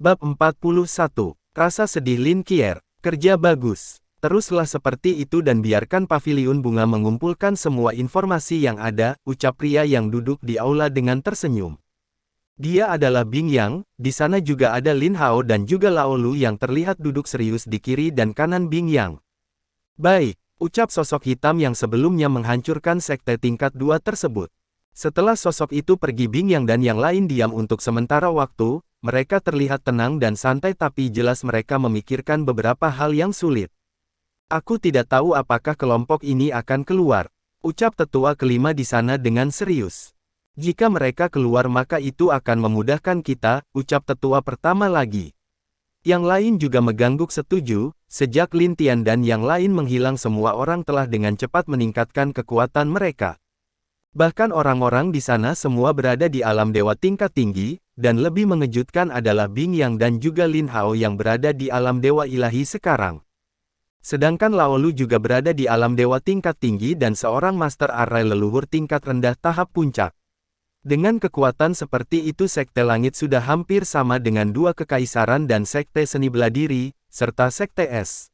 Bab 41. Rasa sedih Lin Qier, kerja bagus. Teruslah seperti itu dan biarkan paviliun bunga mengumpulkan semua informasi yang ada, ucap pria yang duduk di aula dengan tersenyum. Dia adalah Bing Yang, di sana juga ada Lin Hao dan juga Lao Lu yang terlihat duduk serius di kiri dan kanan Bing Yang. Baik, ucap sosok hitam yang sebelumnya menghancurkan sekte tingkat 2 tersebut. Setelah sosok itu pergi, Bing Yang dan yang lain diam untuk sementara waktu. Mereka terlihat tenang dan santai tapi jelas mereka memikirkan beberapa hal yang sulit. Aku tidak tahu apakah kelompok ini akan keluar, ucap tetua kelima di sana dengan serius. Jika mereka keluar maka itu akan memudahkan kita, ucap tetua pertama lagi. Yang lain juga mengangguk setuju. Sejak Lin Tian dan yang lain menghilang, semua orang telah dengan cepat meningkatkan kekuatan mereka. Bahkan orang-orang di sana semua berada di alam dewa tingkat tinggi, dan lebih mengejutkan adalah Bing Yang dan juga Lin Hao yang berada di alam dewa ilahi sekarang. Sedangkan Lao Lu juga berada di alam dewa tingkat tinggi dan seorang master array leluhur tingkat rendah tahap puncak. Dengan kekuatan seperti itu sekte langit sudah hampir sama dengan dua kekaisaran dan sekte seni bela diri, serta sekte es.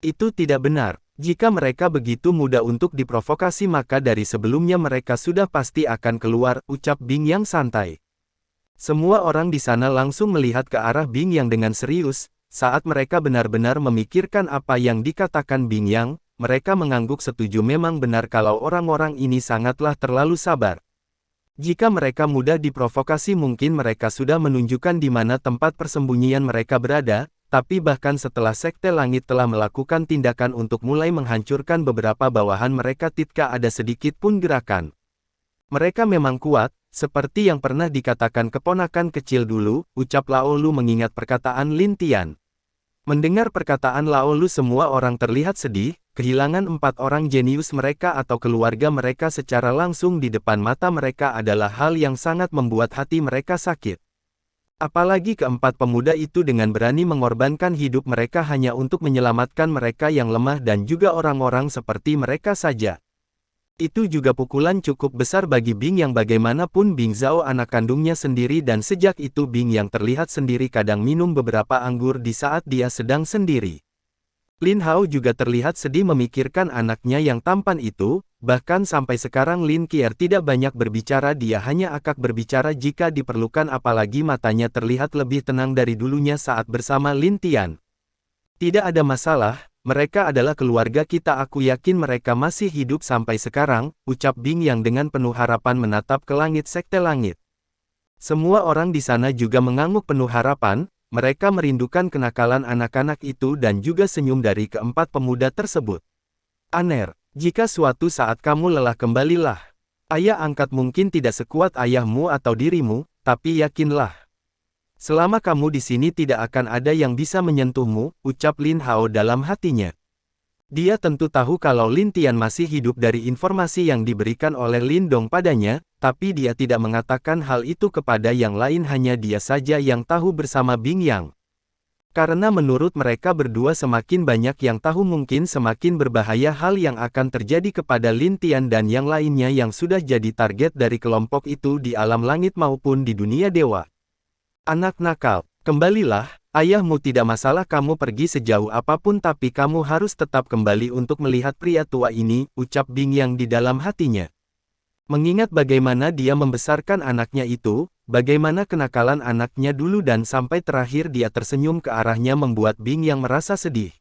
Itu tidak benar. Jika mereka begitu mudah untuk diprovokasi maka dari sebelumnya mereka sudah pasti akan keluar, ucap Bing Yang santai. Semua orang di sana langsung melihat ke arah Bing Yang dengan serius. Saat mereka benar-benar memikirkan apa yang dikatakan Bing Yang, mereka mengangguk setuju. Memang benar kalau orang-orang ini sangatlah terlalu sabar. Jika mereka mudah diprovokasi mungkin mereka sudah menunjukkan di mana tempat persembunyian mereka berada. Tapi bahkan setelah sekte langit telah melakukan tindakan untuk mulai menghancurkan beberapa bawahan mereka, tidak ada sedikit pun gerakan. Mereka memang kuat, seperti yang pernah dikatakan keponakan kecil dulu, ucap Lao Lu mengingat perkataan Lin Tian. Mendengar perkataan Lao Lu semua orang terlihat sedih, kehilangan 4 orang jenius mereka atau keluarga mereka secara langsung di depan mata mereka adalah hal yang sangat membuat hati mereka sakit. Apalagi keempat pemuda itu dengan berani mengorbankan hidup mereka hanya untuk menyelamatkan mereka yang lemah dan juga orang-orang seperti mereka saja. Itu juga pukulan cukup besar bagi Bing Yang. Bagaimanapun Bing Zhao anak kandungnya sendiri dan sejak itu Bing Yang terlihat sendiri kadang minum beberapa anggur di saat dia sedang sendiri. Lin Hao juga terlihat sedih memikirkan anaknya yang tampan itu. Bahkan sampai sekarang Lin Qier tidak banyak berbicara, dia hanya akak berbicara jika diperlukan, apalagi matanya terlihat lebih tenang dari dulunya saat bersama Lin Tian. Tidak ada masalah, mereka adalah keluarga kita, aku yakin mereka masih hidup sampai sekarang, ucap Bing Yang dengan penuh harapan menatap ke langit sekte langit. Semua orang di sana juga mengangguk penuh harapan, mereka merindukan kenakalan anak-anak itu dan juga senyum dari keempat pemuda tersebut. Aner. Jika suatu saat kamu lelah kembalilah. Ayah angkat mungkin tidak sekuat ayahmu atau dirimu, tapi yakinlah. Selama kamu di sini tidak akan ada yang bisa menyentuhmu, ucap Lin Hao dalam hatinya. Dia tentu tahu kalau Lin Tian masih hidup dari informasi yang diberikan oleh Lin Dong padanya, tapi dia tidak mengatakan hal itu kepada yang lain, hanya dia saja yang tahu bersama Bing Yang. Karena menurut mereka berdua semakin banyak yang tahu mungkin semakin berbahaya hal yang akan terjadi kepada Lin Tian dan yang lainnya yang sudah jadi target dari kelompok itu di alam langit maupun di dunia dewa. Anak nakal, kembalilah, ayahmu tidak masalah kamu pergi sejauh apapun tapi kamu harus tetap kembali untuk melihat pria tua ini, ucap Bing Yang di dalam hatinya. Mengingat bagaimana dia membesarkan anaknya itu, bagaimana kenakalan anaknya dulu dan sampai terakhir dia tersenyum ke arahnya membuat Bing Yang merasa sedih.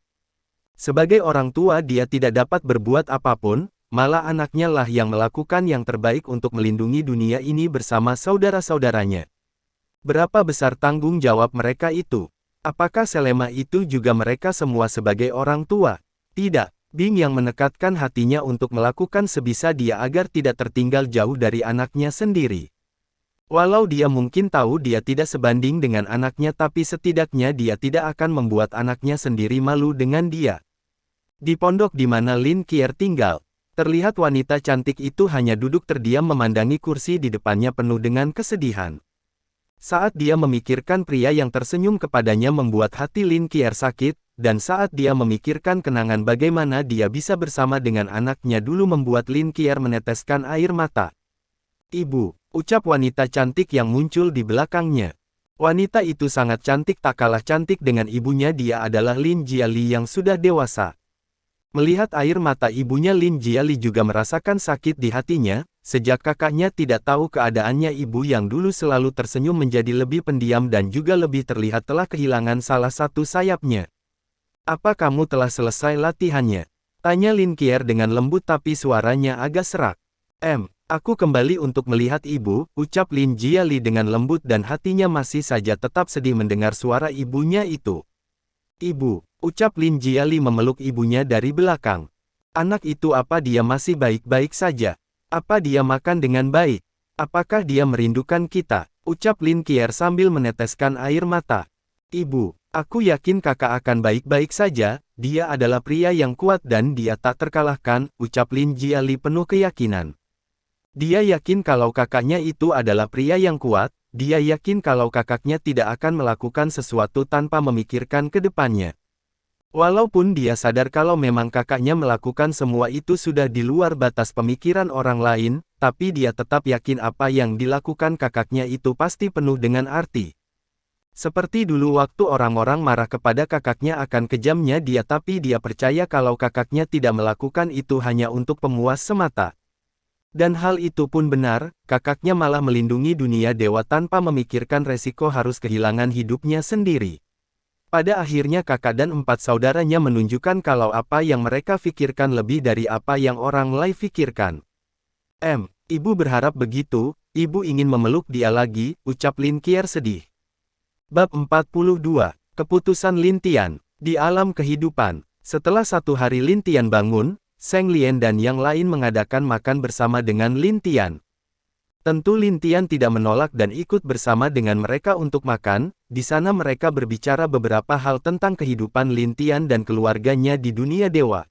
Sebagai orang tua dia tidak dapat berbuat apapun, malah anaknya lah yang melakukan yang terbaik untuk melindungi dunia ini bersama saudara-saudaranya. Berapa besar tanggung jawab mereka itu? Apakah selema itu juga mereka semua sebagai orang tua? Tidak. Bing Yang menekatkan hatinya untuk melakukan sebisa dia agar tidak tertinggal jauh dari anaknya sendiri. Walau dia mungkin tahu dia tidak sebanding dengan anaknya, tapi setidaknya dia tidak akan membuat anaknya sendiri malu dengan dia. Di pondok di mana Lin Qier tinggal, terlihat wanita cantik itu hanya duduk terdiam memandangi kursi di depannya penuh dengan kesedihan. Saat dia memikirkan pria yang tersenyum kepadanya membuat hati Lin Qier sakit, dan saat dia memikirkan kenangan bagaimana dia bisa bersama dengan anaknya dulu membuat Lin Qier meneteskan air mata. Ibu, ucap wanita cantik yang muncul di belakangnya. Wanita itu sangat cantik, tak kalah cantik dengan ibunya. Dia adalah Lin Jiali yang sudah dewasa. Melihat air mata ibunya, Lin Jiali juga merasakan sakit di hatinya. Sejak kakaknya tidak tahu keadaannya, ibu yang dulu selalu tersenyum menjadi lebih pendiam dan juga lebih terlihat telah kehilangan salah satu sayapnya. "Apa kamu telah selesai latihannya?" tanya Lin Qier dengan lembut tapi suaranya agak serak. Aku kembali untuk melihat ibu," ucap Lin Jiali dengan lembut dan hatinya masih saja tetap sedih mendengar suara ibunya itu. "Ibu," ucap Lin Jiali memeluk ibunya dari belakang. "Anak itu, apa dia masih baik-baik saja? Apa dia makan dengan baik? Apakah dia merindukan kita?" ucap Lin Qier sambil meneteskan air mata. "Ibu, aku yakin kakak akan baik-baik saja, dia adalah pria yang kuat dan dia tak terkalahkan," ucap Lin Jiali penuh keyakinan. Dia yakin kalau kakaknya itu adalah pria yang kuat, dia yakin kalau kakaknya tidak akan melakukan sesuatu tanpa memikirkan ke depannya. Walaupun dia sadar kalau memang kakaknya melakukan semua itu sudah di luar batas pemikiran orang lain, tapi dia tetap yakin apa yang dilakukan kakaknya itu pasti penuh dengan arti. Seperti dulu waktu orang-orang marah kepada kakaknya akan kejamnya dia, tapi dia percaya kalau kakaknya tidak melakukan itu hanya untuk pemuas semata. Dan hal itu pun benar, kakaknya malah melindungi dunia dewa tanpa memikirkan resiko harus kehilangan hidupnya sendiri. Pada akhirnya kakak dan 4 saudaranya menunjukkan kalau apa yang mereka pikirkan lebih dari apa yang orang lain pikirkan. Ibu berharap begitu, ibu ingin memeluk dia lagi," ucap Lin Qier sedih. Bab 42, Keputusan Lin Tian. Di alam kehidupan, setelah 1 hari Lin Tian bangun, Zheng Lian dan yang lain mengadakan makan bersama dengan Lin Tian. Tentu Lin Tian tidak menolak dan ikut bersama dengan mereka untuk makan. Di sana mereka berbicara beberapa hal tentang kehidupan Lin Tian dan keluarganya di dunia dewa.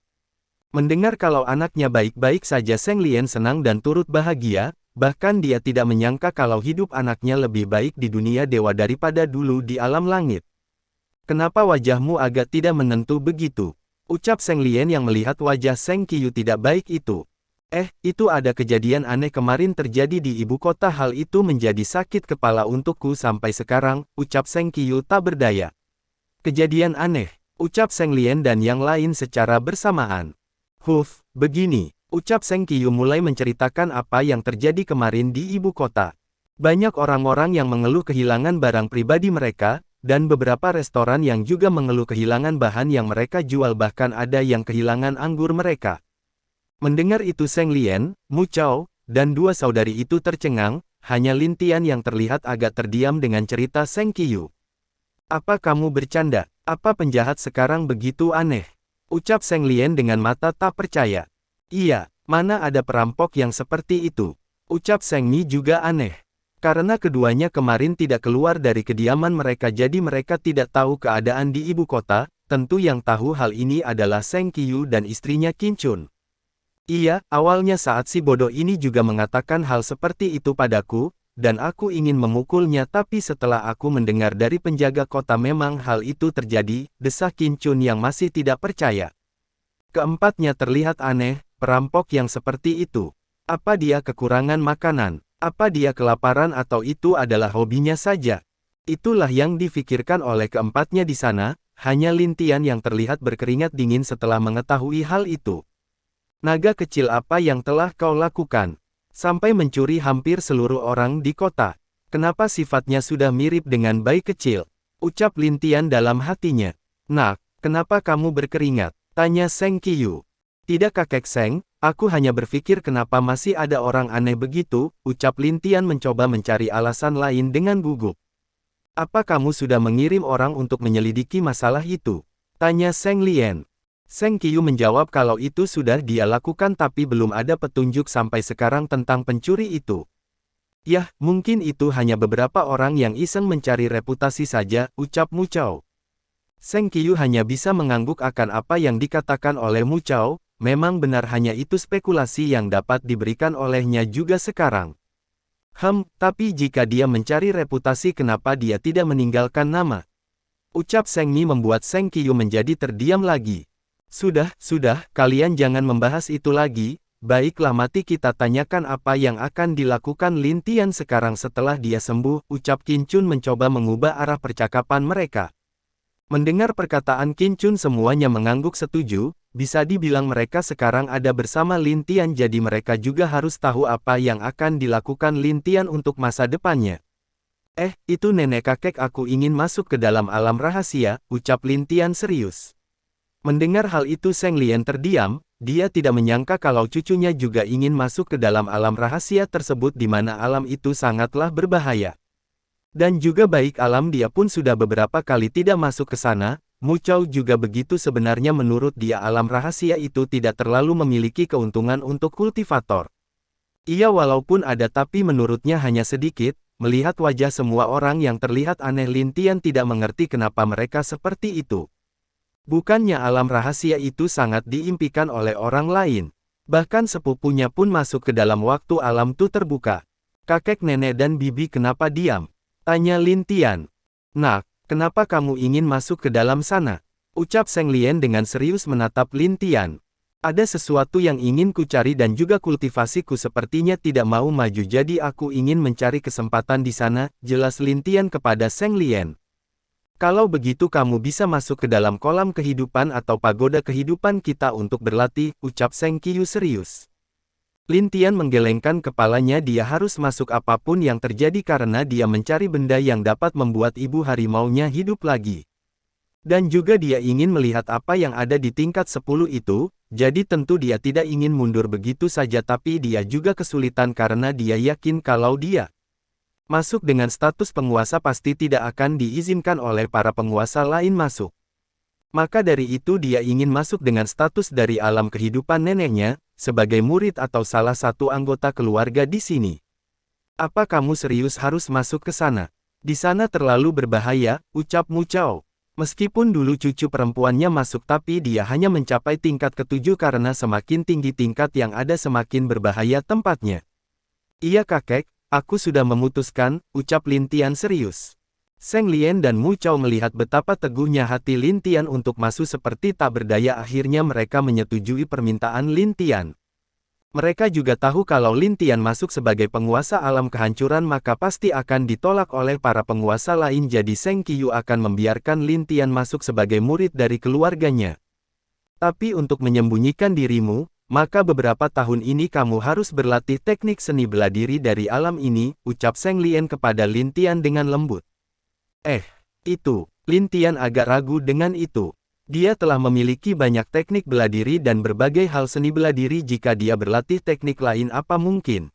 Mendengar kalau anaknya baik-baik saja, Zheng Lian senang dan turut bahagia, bahkan dia tidak menyangka kalau hidup anaknya lebih baik di dunia dewa daripada dulu di alam langit. "Kenapa wajahmu agak tidak menentu begitu?" ucap Zheng Lian yang melihat wajah Zheng Qiyu tidak baik itu. Itu ada kejadian aneh kemarin terjadi di ibu kota, hal itu menjadi sakit kepala untukku sampai sekarang," ucap Zheng Qiyu tak berdaya. "Kejadian aneh," ucap Zheng Lian dan yang lain secara bersamaan. Begini," ucap Zheng Qiyu mulai menceritakan apa yang terjadi kemarin di ibu kota. Banyak orang-orang yang mengeluh kehilangan barang pribadi mereka, dan beberapa restoran yang juga mengeluh kehilangan bahan yang mereka jual, bahkan ada yang kehilangan anggur mereka. Mendengar itu Zheng Lian, Mu Chao, dan 2 saudari itu tercengang, hanya Lin Tian yang terlihat agak terdiam dengan cerita Zheng Qiyu. "Apa kamu bercanda? Apa penjahat sekarang begitu aneh?" ucap Zheng Lian dengan mata tak percaya. "Iya, mana ada perampok yang seperti itu?" ucap Zheng Mi juga aneh. Karena keduanya kemarin tidak keluar dari kediaman mereka, jadi mereka tidak tahu keadaan di ibu kota. Tentu yang tahu hal ini adalah Zheng Qiyu dan istrinya Qin Chun. "Iya, awalnya saat si bodoh ini juga mengatakan hal seperti itu padaku, dan aku ingin memukulnya, tapi setelah aku mendengar dari penjaga kota memang hal itu terjadi," desah Qin Chun yang masih tidak percaya. "Keempatnya terlihat aneh, perampok yang seperti itu. Apa dia kekurangan makanan? Apa dia kelaparan atau itu adalah hobinya saja?" Itulah yang difikirkan oleh keempatnya di sana, hanya Lin Tian yang terlihat berkeringat dingin setelah mengetahui hal itu. "Naga kecil, apa yang telah kau lakukan? Sampai mencuri hampir seluruh orang di kota. Kenapa sifatnya sudah mirip dengan bayi kecil?" ucap Lin Tian dalam hatinya. "Nak, kenapa kamu berkeringat?" tanya Zheng Qiyu. "Tidak kakek Zheng, aku hanya berpikir kenapa masih ada orang aneh begitu," ucap Lin Tian mencoba mencari alasan lain dengan gugup. "Apa kamu sudah mengirim orang untuk menyelidiki masalah itu?" tanya Zheng Lian. Zheng Qiyu menjawab kalau itu sudah dia lakukan tapi belum ada petunjuk sampai sekarang tentang pencuri itu. "Yah, mungkin itu hanya beberapa orang yang iseng mencari reputasi saja," ucap Mu Chao. Zheng Qiyu hanya bisa mengangguk akan apa yang dikatakan oleh Mu Chao. Memang benar hanya itu spekulasi yang dapat diberikan olehnya juga sekarang. Tapi jika dia mencari reputasi, kenapa dia tidak meninggalkan nama?" ucap Zheng Mi membuat Zheng Qiyu menjadi terdiam lagi. Sudah, kalian jangan membahas itu lagi," baiklah mati kita tanyakan apa yang akan dilakukan Lin Tian sekarang setelah dia sembuh, ucap Qin Chun mencoba mengubah arah percakapan mereka. Mendengar perkataan Qin Chun semuanya mengangguk setuju, bisa dibilang mereka sekarang ada bersama Lin Tian jadi mereka juga harus tahu apa yang akan dilakukan Lin Tian untuk masa depannya. Itu nenek kakek aku ingin masuk ke dalam alam rahasia, ucap Lin Tian serius. Mendengar hal itu Zheng Lian terdiam, dia tidak menyangka kalau cucunya juga ingin masuk ke dalam alam rahasia tersebut di mana alam itu sangatlah berbahaya. Dan juga baik alam dia pun sudah beberapa kali tidak masuk ke sana, Mu Chao juga begitu sebenarnya menurut dia alam rahasia itu tidak terlalu memiliki keuntungan untuk kultivator. Ia walaupun ada tapi menurutnya hanya sedikit. Melihat wajah semua orang yang terlihat aneh Lin Tian tidak mengerti kenapa mereka seperti itu. Bukannya alam rahasia itu sangat diimpikan oleh orang lain. Bahkan sepupunya pun masuk ke dalam waktu alam itu terbuka. Kakek nenek dan bibi kenapa diam? Tanya Lin Tian. Nak, kenapa kamu ingin masuk ke dalam sana? Ucap Zheng Lian dengan serius menatap Lin Tian. Ada sesuatu yang ingin ku cari dan juga kultivasiku sepertinya tidak mau maju jadi aku ingin mencari kesempatan di sana, jelas Lin Tian kepada Zheng Lian. Kalau begitu kamu bisa masuk ke dalam kolam kehidupan atau pagoda kehidupan kita untuk berlatih, ucap Zheng Qiu serius. Lin Tian menggelengkan kepalanya dia harus masuk apapun yang terjadi karena dia mencari benda yang dapat membuat ibu harimaunya hidup lagi. Dan juga dia ingin melihat apa yang ada di tingkat 10 itu, jadi tentu dia tidak ingin mundur begitu saja tapi dia juga kesulitan karena dia yakin kalau dia masuk dengan status penguasa pasti tidak akan diizinkan oleh para penguasa lain masuk. Maka dari itu dia ingin masuk dengan status dari alam kehidupan neneknya, sebagai murid atau salah satu anggota keluarga di sini. Apa kamu serius harus masuk ke sana? Di sana terlalu berbahaya, ucap Mu Chao. Meskipun dulu cucu perempuannya masuk tapi dia hanya mencapai tingkat ke-7 karena semakin tinggi tingkat yang ada semakin berbahaya tempatnya. Iya kakek, aku sudah memutuskan, ucap Lin Tian serius. Zheng Lian dan Mu Chao melihat betapa teguhnya hati Lin Tian untuk masuk seperti tak berdaya akhirnya mereka menyetujui permintaan Lin Tian. Mereka juga tahu kalau Lin Tian masuk sebagai penguasa alam kehancuran maka pasti akan ditolak oleh para penguasa lain jadi Zheng Qiu akan membiarkan Lin Tian masuk sebagai murid dari keluarganya. Tapi untuk menyembunyikan dirimu, maka beberapa tahun ini kamu harus berlatih teknik seni bela diri dari alam ini, ucap Zheng Lian kepada Lin Tian dengan lembut. Itu, Lin Tian agak ragu dengan itu. Dia telah memiliki banyak teknik bela diri dan berbagai hal seni bela diri jika dia berlatih teknik lain apa mungkin.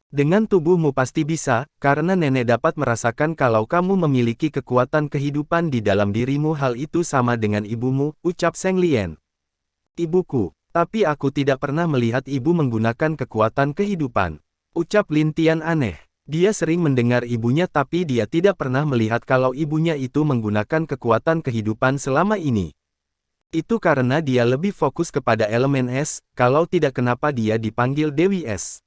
Dengan tubuhmu pasti bisa, karena nenek dapat merasakan kalau kamu memiliki kekuatan kehidupan di dalam dirimu hal itu sama dengan ibumu, ucap Zheng Lian. Ibuku, tapi aku tidak pernah melihat ibu menggunakan kekuatan kehidupan. Ucap Lin Tian aneh. Dia sering mendengar ibunya tapi dia tidak pernah melihat kalau ibunya itu menggunakan kekuatan kehidupan selama ini. Itu karena dia lebih fokus kepada elemen es, kalau tidak kenapa dia dipanggil Dewi Es.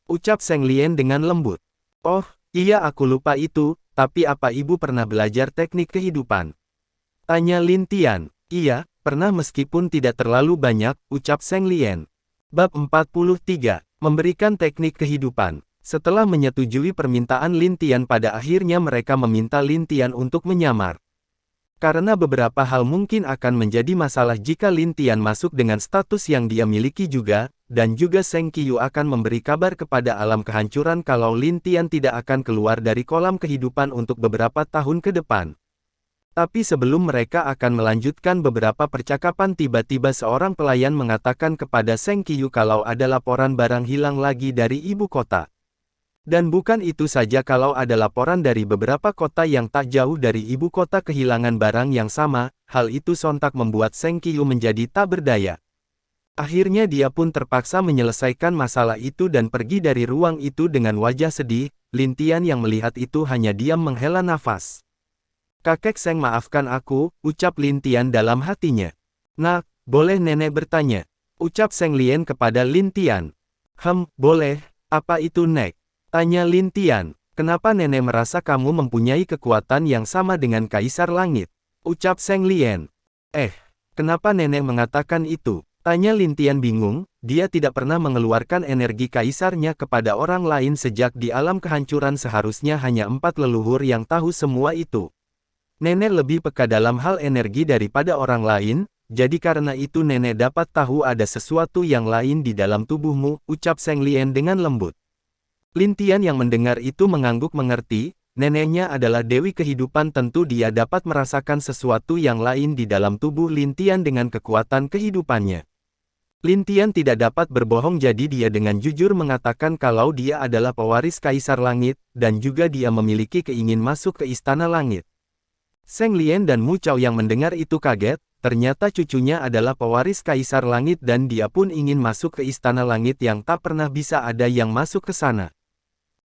Ucap Zheng Lian dengan lembut. Oh, iya aku lupa itu, tapi apa ibu pernah belajar teknik kehidupan? Tanya Lin Tian. Iya, pernah meskipun tidak terlalu banyak, ucap Zheng Lian. Bab 43, Memberikan Teknik Kehidupan. Setelah menyetujui permintaan Lin Tian pada akhirnya mereka meminta Lin Tian untuk menyamar. Karena beberapa hal mungkin akan menjadi masalah jika Lin Tian masuk dengan status yang dia miliki juga, dan juga Zheng Qiu akan memberi kabar kepada alam kehancuran kalau Lin Tian tidak akan keluar dari kolam kehidupan untuk beberapa tahun ke depan. Tapi sebelum mereka akan melanjutkan beberapa percakapan tiba-tiba seorang pelayan mengatakan kepada Zheng Qiu kalau ada laporan barang hilang lagi dari ibu kota. Dan bukan itu saja kalau ada laporan dari beberapa kota yang tak jauh dari ibu kota kehilangan barang yang sama, hal itu sontak membuat Zheng Qiu menjadi tak berdaya. Akhirnya dia pun terpaksa menyelesaikan masalah itu dan pergi dari ruang itu dengan wajah sedih. Lin Tian yang melihat itu hanya diam menghela nafas. Kakek Zheng maafkan aku, ucap Lin Tian dalam hatinya. Nak, boleh nenek bertanya? Ucap Zheng Lian kepada Lin Tian. Boleh, apa itu nek? Tanya Lin Tian, kenapa nenek merasa kamu mempunyai kekuatan yang sama dengan Kaisar Langit? Ucap Zheng Lian. Kenapa nenek mengatakan itu? Tanya Lin Tian bingung, dia tidak pernah mengeluarkan energi kaisarnya kepada orang lain sejak di alam kehancuran seharusnya hanya 4 leluhur yang tahu semua itu. Nenek lebih peka dalam hal energi daripada orang lain, jadi karena itu nenek dapat tahu ada sesuatu yang lain di dalam tubuhmu, ucap Zheng Lian dengan lembut. Lin Tian yang mendengar itu mengangguk mengerti, neneknya adalah Dewi Kehidupan, tentu dia dapat merasakan sesuatu yang lain di dalam tubuh Lin Tian dengan kekuatan kehidupannya. Lin Tian tidak dapat berbohong, jadi dia dengan jujur mengatakan kalau dia adalah pewaris Kaisar Langit, dan juga dia memiliki keinginan masuk ke Istana Langit. Zheng Lian dan Mu Chao yang mendengar itu kaget, ternyata cucunya adalah pewaris Kaisar Langit dan dia pun ingin masuk ke Istana Langit yang tak pernah bisa ada yang masuk ke sana.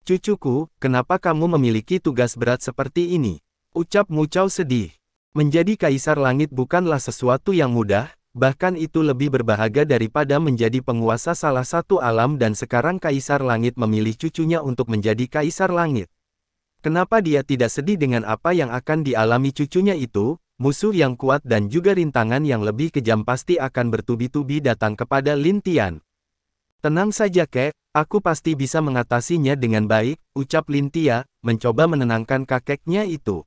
Cucuku, kenapa kamu memiliki tugas berat seperti ini? Ucap Mu Chao sedih. Menjadi Kaisar Langit bukanlah sesuatu yang mudah. Bahkan itu lebih berbahagia daripada menjadi penguasa salah satu alam, dan sekarang Kaisar Langit memilih cucunya untuk menjadi Kaisar Langit. Kenapa dia tidak sedih dengan apa yang akan dialami cucunya itu? Musuh yang kuat dan juga rintangan yang lebih kejam pasti akan bertubi-tubi datang kepada Lin Tian. Tenang saja kek, aku pasti bisa mengatasinya dengan baik, ucap Lin Tian, mencoba menenangkan kakeknya itu.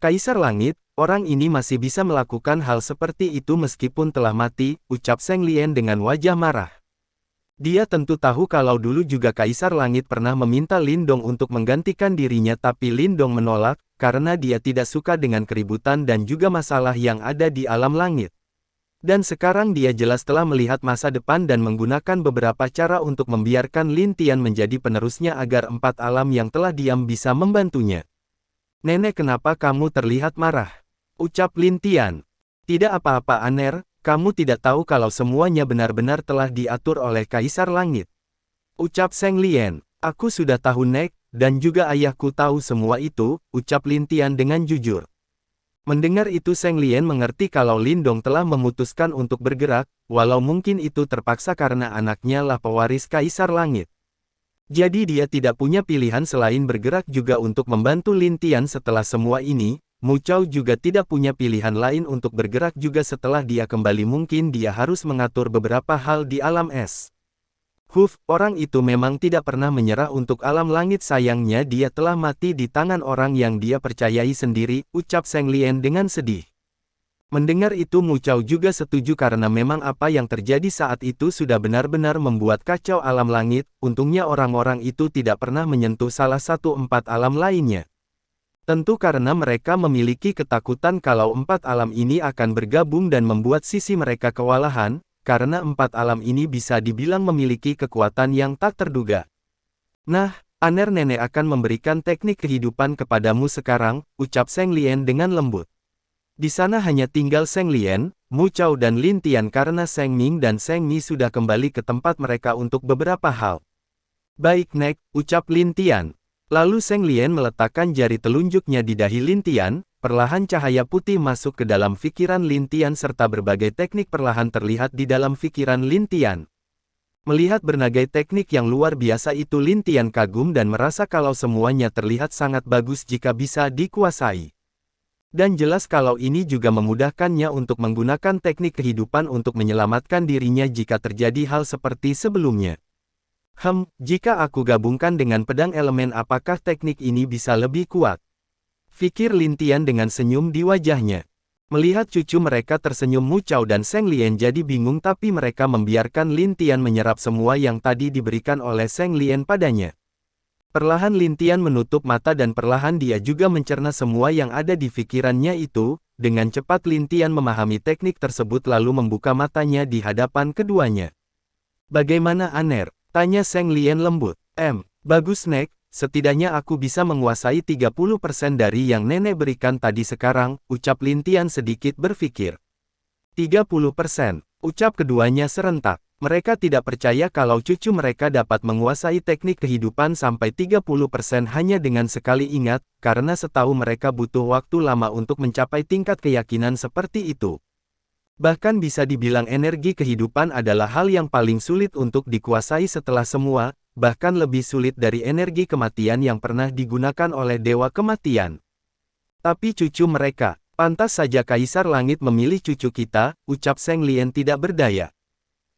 Kaisar Langit, orang ini masih bisa melakukan hal seperti itu meskipun telah mati, ucap Zheng Lian dengan wajah marah. Dia tentu tahu kalau dulu juga Kaisar Langit pernah meminta Lin Dong untuk menggantikan dirinya, tapi Lin Dong menolak, karena dia tidak suka dengan keributan dan juga masalah yang ada di alam langit. Dan sekarang dia jelas telah melihat masa depan dan menggunakan beberapa cara untuk membiarkan Lin Tian menjadi penerusnya agar 4 alam yang telah diam bisa membantunya. Nenek, kenapa kamu terlihat marah? Ucap Lin Tian. Tidak apa-apa Aner, kamu tidak tahu kalau semuanya benar-benar telah diatur oleh Kaisar Langit. Ucap Zheng Lian. Aku sudah tahu Nek, dan juga ayahku tahu semua itu, ucap Lin Tian dengan jujur. Mendengar itu Zheng Lian mengerti kalau Lin Dong telah memutuskan untuk bergerak, walau mungkin itu terpaksa karena anaknya lah pewaris Kaisar Langit. Jadi dia tidak punya pilihan selain bergerak juga untuk membantu Lin Tian setelah semua ini. Mu Chao juga tidak punya pilihan lain untuk bergerak juga setelah dia kembali, mungkin dia harus mengatur beberapa hal di alam es. Orang itu memang tidak pernah menyerah untuk alam langit, sayangnya dia telah mati di tangan orang yang dia percayai sendiri, ucap Zheng Lian dengan sedih. Mendengar itu Mu Chao juga setuju karena memang apa yang terjadi saat itu sudah benar-benar membuat kacau alam langit, untungnya orang-orang itu tidak pernah menyentuh salah satu 4 alam lainnya. Tentu karena mereka memiliki ketakutan kalau 4 alam ini akan bergabung dan membuat sisi mereka kewalahan, karena 4 alam ini bisa dibilang memiliki kekuatan yang tak terduga. Nah, Aner, nenek akan memberikan teknik kehidupan kepadamu sekarang, ucap Zheng Lian dengan lembut. Di sana hanya tinggal Zheng Lian, Mu Chao dan Lin Tian karena Zheng Ming dan Zheng Mi sudah kembali ke tempat mereka untuk beberapa hal. Baik Nek, ucap Lin Tian. Lalu Zheng Lian meletakkan jari telunjuknya di dahi Lin Tian, perlahan cahaya putih masuk ke dalam pikiran Lin Tian serta berbagai teknik perlahan terlihat di dalam pikiran Lin Tian. Melihat berbagai teknik yang luar biasa itu, Lin Tian kagum dan merasa kalau semuanya terlihat sangat bagus jika bisa dikuasai. Dan jelas kalau ini juga memudahkannya untuk menggunakan teknik kehidupan untuk menyelamatkan dirinya jika terjadi hal seperti sebelumnya. Jika aku gabungkan dengan pedang elemen, apakah teknik ini bisa lebih kuat? Pikir Lin Tian dengan senyum di wajahnya. Melihat cucu mereka tersenyum, Mu Chao dan Zheng Lian jadi bingung, tapi mereka membiarkan Lin Tian menyerap semua yang tadi diberikan oleh Zheng Lian padanya. Perlahan Lin Tian menutup mata dan perlahan dia juga mencerna semua yang ada di pikirannya itu. Dengan cepat Lin Tian memahami teknik tersebut lalu membuka matanya di hadapan keduanya. Bagaimana Aner? Tanya Zheng Lian lembut. Bagus Nek, setidaknya aku bisa menguasai 30% dari yang nenek berikan tadi sekarang, ucap Lin Tian sedikit berpikir. 30%, ucap keduanya serentak. Mereka tidak percaya kalau cucu mereka dapat menguasai teknik kehidupan sampai 30% hanya dengan sekali ingat, karena setahu mereka butuh waktu lama untuk mencapai tingkat keyakinan seperti itu. Bahkan bisa dibilang energi kehidupan adalah hal yang paling sulit untuk dikuasai setelah semua, bahkan lebih sulit dari energi kematian yang pernah digunakan oleh Dewa Kematian. Tapi cucu mereka, pantas saja Kaisar Langit memilih cucu kita, ucap Zheng Lian tidak berdaya.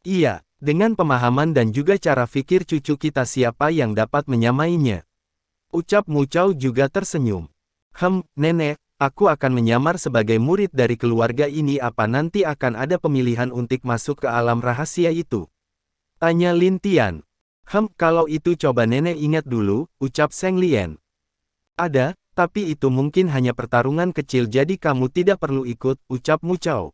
Iya, dengan pemahaman dan juga cara pikir cucu kita siapa yang dapat menyamainya. Ucap Mu Chao juga tersenyum. Nenek, aku akan menyamar sebagai murid dari keluarga ini. Apa nanti akan ada pemilihan untuk masuk ke alam rahasia itu? Tanya Lin Tian. Kalau itu coba nenek ingat dulu, ucap Zheng Lian. Ada, tapi itu mungkin hanya pertarungan kecil jadi kamu tidak perlu ikut, ucap Mu Chao.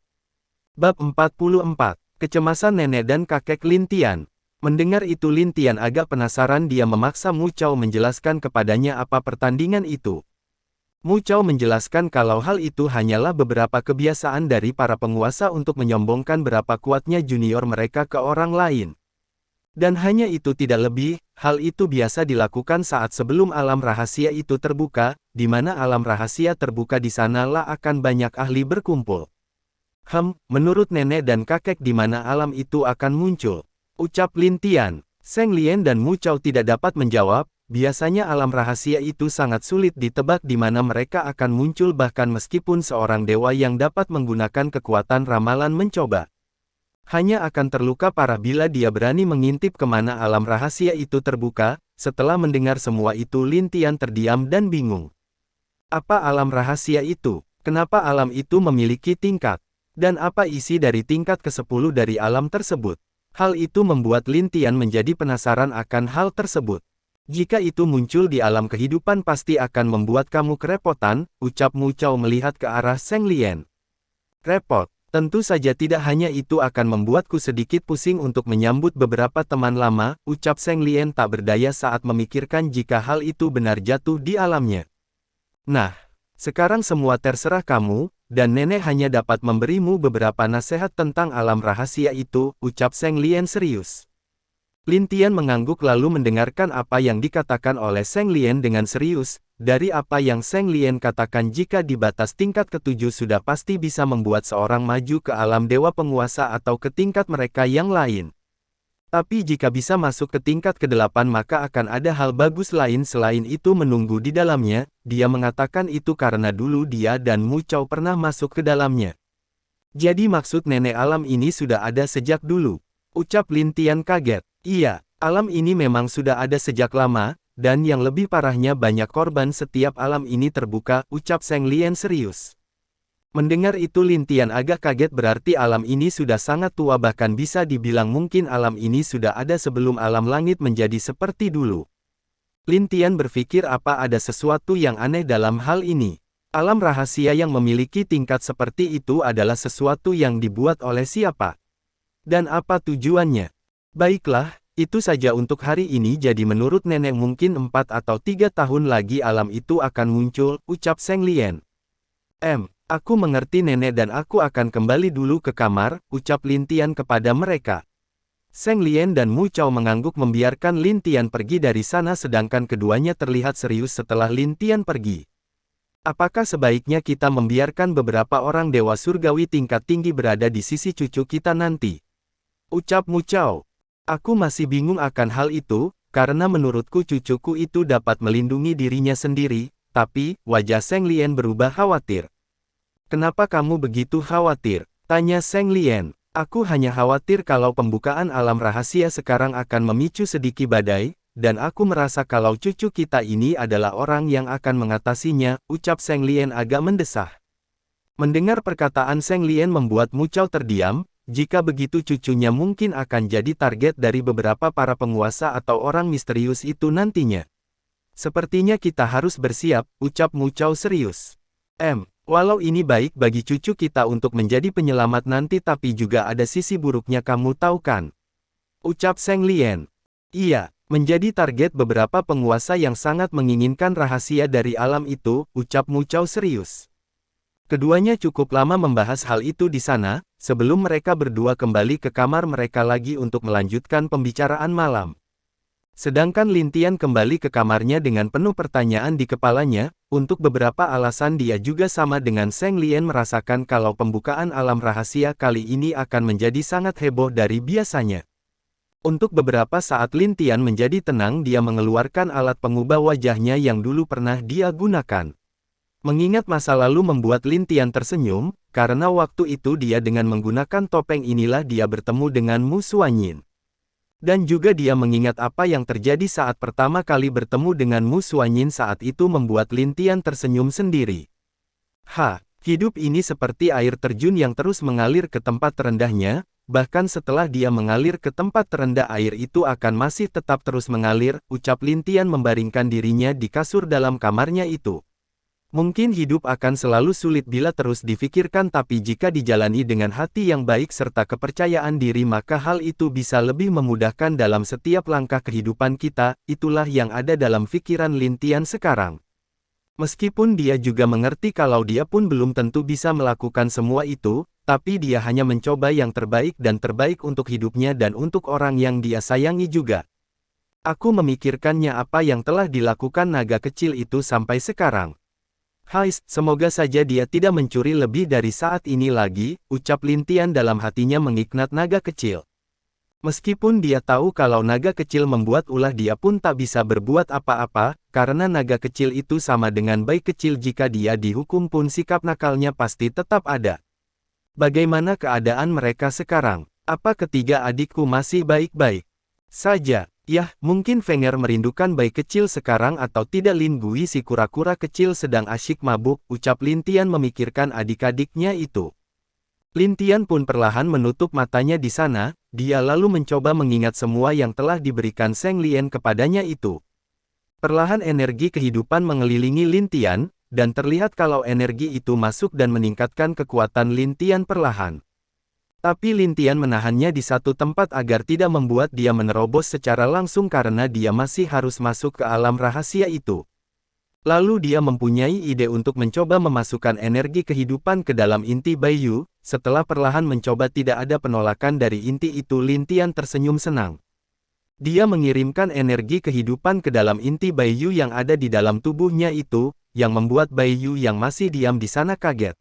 Bab 44. Kecemasan nenek dan kakek Lin Tian. Mendengar itu Lin Tian agak penasaran, dia memaksa Mu Chao menjelaskan kepadanya apa pertandingan itu. Mu Chao menjelaskan kalau hal itu hanyalah beberapa kebiasaan dari para penguasa untuk menyombongkan berapa kuatnya junior mereka ke orang lain. Dan hanya itu tidak lebih, hal itu biasa dilakukan saat sebelum alam rahasia itu terbuka, di mana alam rahasia terbuka di sanalah akan banyak ahli berkumpul. Menurut nenek dan kakek di mana alam itu akan muncul? Ucap Lin Tian. Zheng Lian dan Mu Chao tidak dapat menjawab, biasanya alam rahasia itu sangat sulit ditebak di mana mereka akan muncul bahkan meskipun seorang dewa yang dapat menggunakan kekuatan ramalan mencoba. Hanya akan terluka parah bila dia berani mengintip kemana alam rahasia itu terbuka. Setelah mendengar semua itu Lin Tian terdiam dan bingung. Apa alam rahasia itu? Kenapa alam itu memiliki tingkat? Dan apa isi dari tingkat ke-10 dari alam tersebut? Hal itu membuat Lin Tian menjadi penasaran akan hal tersebut. Jika itu muncul di alam kehidupan pasti akan membuat kamu kerepotan, ucap Mu Chao melihat ke arah Zheng Lian. Repot? Tentu saja tidak, hanya itu akan membuatku sedikit pusing untuk menyambut beberapa teman lama, ucap Zheng Lian tak berdaya saat memikirkan jika hal itu benar jatuh di alamnya. Nah, sekarang semua terserah kamu, dan nenek hanya dapat memberimu beberapa nasihat tentang alam rahasia itu, ucap Zheng Lian serius. Lin Tian mengangguk lalu mendengarkan apa yang dikatakan oleh Zheng Lian dengan serius. Dari apa yang Zheng Lian katakan, jika di batas tingkat ke-7 sudah pasti bisa membuat seorang maju ke alam dewa penguasa atau ke tingkat mereka yang lain. Tapi jika bisa masuk ke tingkat ke-8 maka akan ada hal bagus lain selain itu menunggu di dalamnya. Dia mengatakan itu karena dulu dia dan Mu Chao pernah masuk ke dalamnya. Jadi maksud nenek alam ini sudah ada sejak dulu. Ucap Lin Tian kaget. Iya, alam ini memang sudah ada sejak lama, dan yang lebih parahnya banyak korban setiap alam ini terbuka, ucap Zheng Lian serius. Mendengar itu Lin Tian agak kaget, berarti alam ini sudah sangat tua, bahkan bisa dibilang mungkin alam ini sudah ada sebelum alam langit menjadi seperti dulu. Lin Tian berpikir apa ada sesuatu yang aneh dalam hal ini. Alam rahasia yang memiliki tingkat seperti itu adalah sesuatu yang dibuat oleh siapa? Dan apa tujuannya? Baiklah, itu saja untuk hari ini. Jadi menurut nenek mungkin 4 atau 3 tahun lagi alam itu akan muncul, ucap Zheng Lian. Aku mengerti nenek dan aku akan kembali dulu ke kamar, ucap Lin Tian kepada mereka. Zheng Lian dan Mu Chao mengangguk membiarkan Lin Tian pergi dari sana sedangkan keduanya terlihat serius setelah Lin Tian pergi. Apakah sebaiknya kita membiarkan beberapa orang dewa surgawi tingkat tinggi berada di sisi cucu kita nanti? Ucap Mu Chao. Aku masih bingung akan hal itu, karena menurutku cucuku itu dapat melindungi dirinya sendiri, tapi, wajah Zheng Lian berubah khawatir. Kenapa kamu begitu khawatir? Tanya Zheng Lian. Aku hanya khawatir kalau pembukaan alam rahasia sekarang akan memicu sedikit badai, dan aku merasa kalau cucu kita ini adalah orang yang akan mengatasinya, ucap Zheng Lian agak mendesah. Mendengar perkataan Zheng Lian membuat Mu Chao terdiam. Jika begitu cucunya mungkin akan jadi target dari beberapa para penguasa atau orang misterius itu nantinya. Sepertinya kita harus bersiap, ucap Mu Chao serius. Walau ini baik bagi cucu kita untuk menjadi penyelamat nanti tapi juga ada sisi buruknya, kamu tahu kan? Ucap Zheng Lian. Iya, menjadi target beberapa penguasa yang sangat menginginkan rahasia dari alam itu, ucap Mu Chao serius. Keduanya cukup lama membahas hal itu di sana, sebelum mereka berdua kembali ke kamar mereka lagi untuk melanjutkan pembicaraan malam. Sedangkan Lin Tian kembali ke kamarnya dengan penuh pertanyaan di kepalanya, untuk beberapa alasan dia juga sama dengan Zheng Lian merasakan kalau pembukaan alam rahasia kali ini akan menjadi sangat heboh dari biasanya. Untuk beberapa saat Lin Tian menjadi tenang, dia mengeluarkan alat pengubah wajahnya yang dulu pernah dia gunakan. Mengingat masa lalu membuat Lin Tian tersenyum, karena waktu itu dia dengan menggunakan topeng inilah dia bertemu dengan Mu Suanyin. Dan juga dia mengingat apa yang terjadi saat pertama kali bertemu dengan Mu Suanyin saat itu membuat Lin Tian tersenyum sendiri. Hidup ini seperti air terjun yang terus mengalir ke tempat terendahnya, bahkan setelah dia mengalir ke tempat terendah air itu akan masih tetap terus mengalir, ucap Lin Tian membaringkan dirinya di kasur dalam kamarnya itu. Mungkin hidup akan selalu sulit bila terus difikirkan, tapi jika dijalani dengan hati yang baik serta kepercayaan diri maka hal itu bisa lebih memudahkan dalam setiap langkah kehidupan kita, itulah yang ada dalam pikiran Lin Tian sekarang. Meskipun dia juga mengerti kalau dia pun belum tentu bisa melakukan semua itu, tapi dia hanya mencoba yang terbaik dan terbaik untuk hidupnya dan untuk orang yang dia sayangi juga. Aku memikirkannya apa yang telah dilakukan naga kecil itu sampai sekarang. Semoga saja dia tidak mencuri lebih dari saat ini lagi, ucap Lin Tian dalam hatinya mengiknat naga kecil. Meskipun dia tahu kalau naga kecil membuat ulah dia pun tak bisa berbuat apa-apa, karena naga kecil itu sama dengan bayi kecil, jika dia dihukum pun sikap nakalnya pasti tetap ada. Bagaimana keadaan mereka sekarang? Apa ketiga adikku masih baik-baik saja? Yah, mungkin Fenger merindukan bayi kecil sekarang atau tidak. Lin Gui si kura-kura kecil sedang asyik mabuk, ucap Lin Tian memikirkan adik-adiknya itu. Lin Tian pun perlahan menutup matanya di sana, dia lalu mencoba mengingat semua yang telah diberikan Zheng Lian kepadanya itu. Perlahan energi kehidupan mengelilingi Lin Tian, dan terlihat kalau energi itu masuk dan meningkatkan kekuatan Lin Tian perlahan. Tapi Lin Tian menahannya di satu tempat agar tidak membuat dia menerobos secara langsung karena dia masih harus masuk ke alam rahasia itu. Lalu dia mempunyai ide untuk mencoba memasukkan energi kehidupan ke dalam inti Baiyu. Setelah perlahan mencoba tidak ada penolakan dari inti itu, Lin Tian tersenyum senang. Dia mengirimkan energi kehidupan ke dalam inti Baiyu yang ada di dalam tubuhnya itu, yang membuat Baiyu yang masih diam di sana kaget.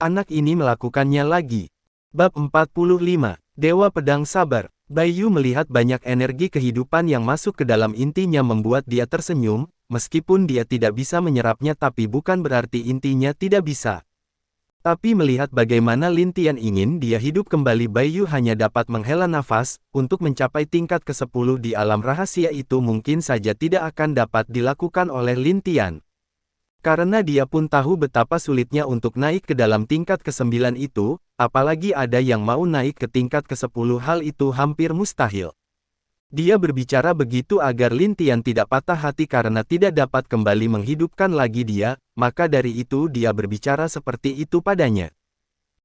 Anak ini melakukannya lagi. Bab 45, Dewa Pedang Sabar. Baiyu melihat banyak energi kehidupan yang masuk ke dalam intinya membuat dia tersenyum, meskipun dia tidak bisa menyerapnya tapi bukan berarti intinya tidak bisa. Tapi melihat bagaimana Lin Tian ingin dia hidup kembali, Baiyu hanya dapat menghela nafas. Untuk mencapai tingkat ke-10 di alam rahasia itu mungkin saja tidak akan dapat dilakukan oleh Lin Tian. Karena dia pun tahu betapa sulitnya untuk naik ke dalam tingkat ke-9 itu, apalagi ada yang mau naik ke tingkat ke-10, hal itu hampir mustahil. Dia berbicara begitu agar Lin Tian tidak patah hati karena tidak dapat kembali menghidupkan lagi dia, maka dari itu dia berbicara seperti itu padanya.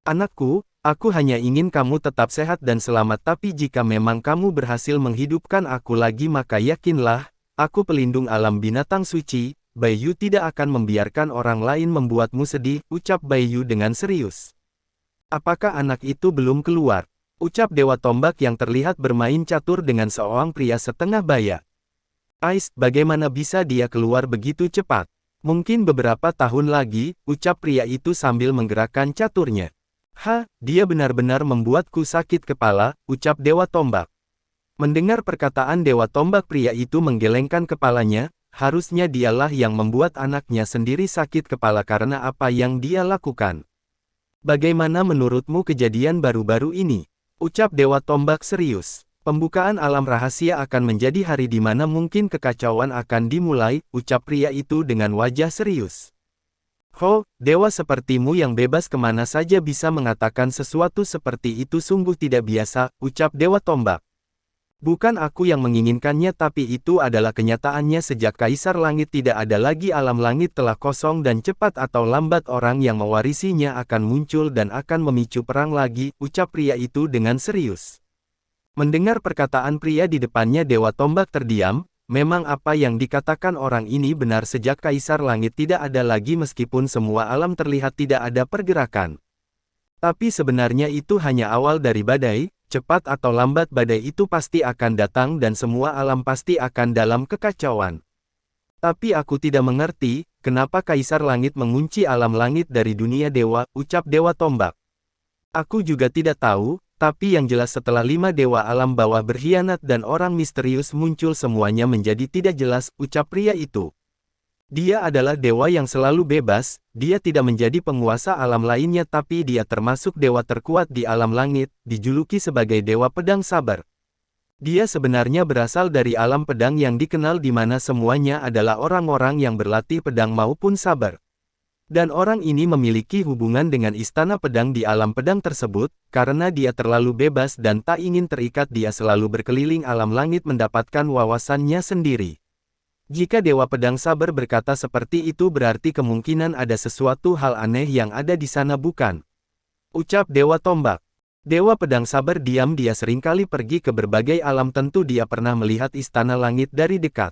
Anakku, aku hanya ingin kamu tetap sehat dan selamat, tapi jika memang kamu berhasil menghidupkan aku lagi maka yakinlah, aku pelindung alam binatang suci. Baiyu tidak akan membiarkan orang lain membuatmu sedih, ucap Baiyu dengan serius. Apakah anak itu belum keluar? Ucap Dewa Tombak yang terlihat bermain catur dengan seorang pria setengah baya. Bagaimana bisa dia keluar begitu cepat? Mungkin beberapa tahun lagi, ucap pria itu sambil menggerakkan caturnya. Dia benar-benar membuatku sakit kepala, ucap Dewa Tombak. Mendengar perkataan Dewa Tombak, pria itu menggelengkan kepalanya. Harusnya dialah yang membuat anaknya sendiri sakit kepala karena apa yang dia lakukan. Bagaimana menurutmu kejadian baru-baru ini? Ucap Dewa Tombak serius. Pembukaan alam rahasia akan menjadi hari di mana mungkin kekacauan akan dimulai, ucap pria itu dengan wajah serius. Dewa sepertimu yang bebas kemana saja bisa mengatakan sesuatu seperti itu sungguh tidak biasa, ucap Dewa Tombak. Bukan aku yang menginginkannya, tapi itu adalah kenyataannya. Sejak Kaisar Langit tidak ada lagi, alam langit telah kosong dan cepat atau lambat orang yang mewarisinya akan muncul dan akan memicu perang lagi, ucap pria itu dengan serius. Mendengar perkataan pria di depannya, Dewa Tombak terdiam. Memang apa yang dikatakan orang ini benar, sejak Kaisar Langit tidak ada lagi meskipun semua alam terlihat tidak ada pergerakan. Tapi sebenarnya itu hanya awal dari badai. Cepat atau lambat badai itu pasti akan datang dan semua alam pasti akan dalam kekacauan. Tapi aku tidak mengerti, kenapa Kaisar Langit mengunci alam langit dari dunia dewa, ucap Dewa Tombak. Aku juga tidak tahu, tapi yang jelas setelah 5 dewa alam bawah berkhianat dan orang misterius muncul, semuanya menjadi tidak jelas, ucap pria itu. Dia adalah dewa yang selalu bebas, dia tidak menjadi penguasa alam lainnya tapi dia termasuk dewa terkuat di alam langit, dijuluki sebagai Dewa Pedang Sabar. Dia sebenarnya berasal dari alam pedang yang dikenal di mana semuanya adalah orang-orang yang berlatih pedang maupun sabar. Dan orang ini memiliki hubungan dengan istana pedang di alam pedang tersebut, karena dia terlalu bebas dan tak ingin terikat dia selalu berkeliling alam langit mendapatkan wawasannya sendiri. Jika Dewa Pedang Sabar berkata seperti itu berarti kemungkinan ada sesuatu hal aneh yang ada di sana bukan? Ucap Dewa Tombak. Dewa Pedang Sabar diam dia seringkali pergi ke berbagai alam tentu dia pernah melihat istana langit dari dekat.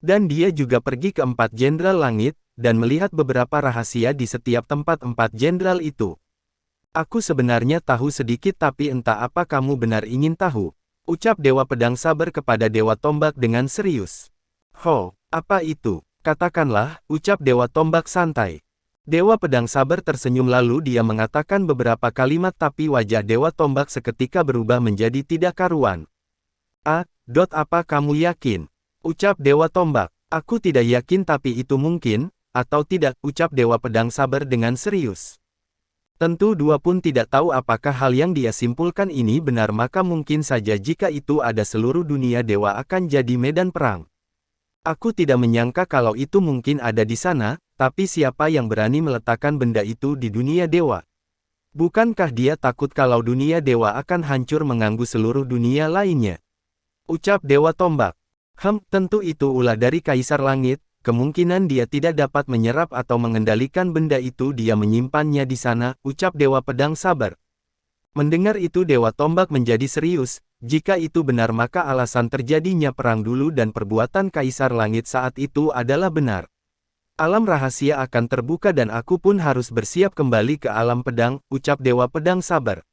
Dan dia juga pergi ke 4 jenderal langit, dan melihat beberapa rahasia di setiap tempat 4 jenderal itu. Aku sebenarnya tahu sedikit tapi entah apa kamu benar ingin tahu. Ucap Dewa Pedang Sabar kepada Dewa Tombak dengan serius. Ho, apa itu? Katakanlah, ucap Dewa Tombak santai. Dewa Pedang Sabar tersenyum lalu dia mengatakan beberapa kalimat tapi wajah Dewa Tombak seketika berubah menjadi tidak karuan. Apa kamu yakin? Ucap Dewa Tombak. Aku tidak yakin tapi itu mungkin, atau tidak, ucap Dewa Pedang Sabar dengan serius. Tentu dua pun tidak tahu apakah hal yang dia simpulkan ini benar maka mungkin saja jika itu ada seluruh dunia dewa akan jadi medan perang. Aku tidak menyangka kalau itu mungkin ada di sana, tapi siapa yang berani meletakkan benda itu di dunia dewa? Bukankah dia takut kalau dunia dewa akan hancur mengganggu seluruh dunia lainnya? Ucap Dewa Tombak. Tentu itu ulah dari Kaisar Langit, kemungkinan dia tidak dapat menyerap atau mengendalikan benda itu dia menyimpannya di sana, ucap Dewa Pedang Sabar. Mendengar itu Dewa Tombak menjadi serius, jika itu benar maka alasan terjadinya perang dulu dan perbuatan Kaisar Langit saat itu adalah benar. Alam rahasia akan terbuka dan aku pun harus bersiap kembali ke alam pedang, ucap Dewa Pedang Sabar.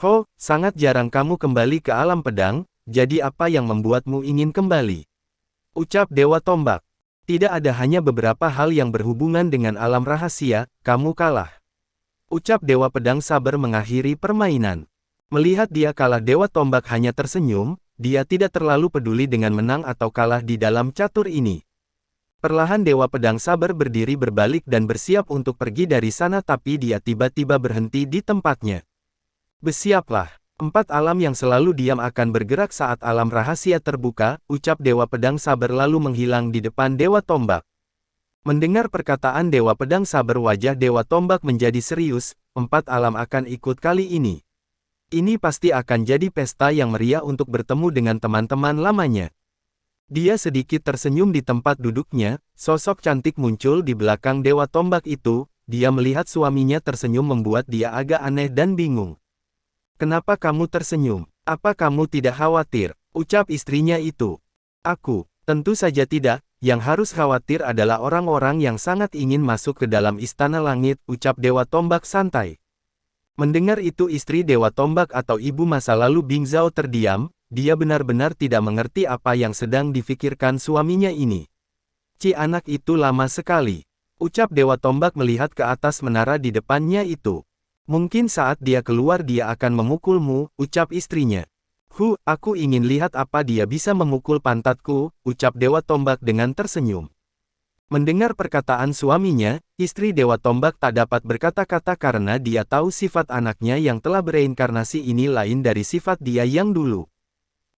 Ho, sangat jarang kamu kembali ke alam pedang, jadi apa yang membuatmu ingin kembali? Ucap Dewa Tombak. Tidak ada hanya beberapa hal yang berhubungan dengan alam rahasia, kamu kalah. Ucap Dewa Pedang Sabar mengakhiri permainan. Melihat dia kalah Dewa Tombak hanya tersenyum, dia tidak terlalu peduli dengan menang atau kalah di dalam catur ini. Perlahan Dewa Pedang Sabar berdiri berbalik dan bersiap untuk pergi dari sana tapi dia tiba-tiba berhenti di tempatnya. Bersiaplah, 4 alam yang selalu diam akan bergerak saat alam rahasia terbuka, ucap Dewa Pedang Sabar lalu menghilang di depan Dewa Tombak. Mendengar perkataan Dewa Pedang Sabar wajah Dewa Tombak menjadi serius, 4 alam akan ikut kali ini. Ini pasti akan jadi pesta yang meriah untuk bertemu dengan teman-teman lamanya. Dia sedikit tersenyum di tempat duduknya, sosok cantik muncul di belakang Dewa Tombak itu, dia melihat suaminya tersenyum membuat dia agak aneh dan bingung. Kenapa kamu tersenyum? Apa kamu tidak khawatir? Ucap istrinya itu. Aku, tentu saja tidak. Yang harus khawatir adalah orang-orang yang sangat ingin masuk ke dalam istana langit, ucap Dewa Tombak santai. Mendengar itu istri Dewa Tombak atau ibu masa lalu Bing Zhao terdiam, dia benar-benar tidak mengerti apa yang sedang difikirkan suaminya ini. Anak itu lama sekali, ucap Dewa Tombak melihat ke atas menara di depannya itu. Mungkin saat dia keluar dia akan memukulmu, ucap istrinya. Aku ingin lihat apa dia bisa memukul pantatku, ucap Dewa Tombak dengan tersenyum. Mendengar perkataan suaminya, istri Dewa Tombak tak dapat berkata-kata karena dia tahu sifat anaknya yang telah bereinkarnasi ini lain dari sifat dia yang dulu.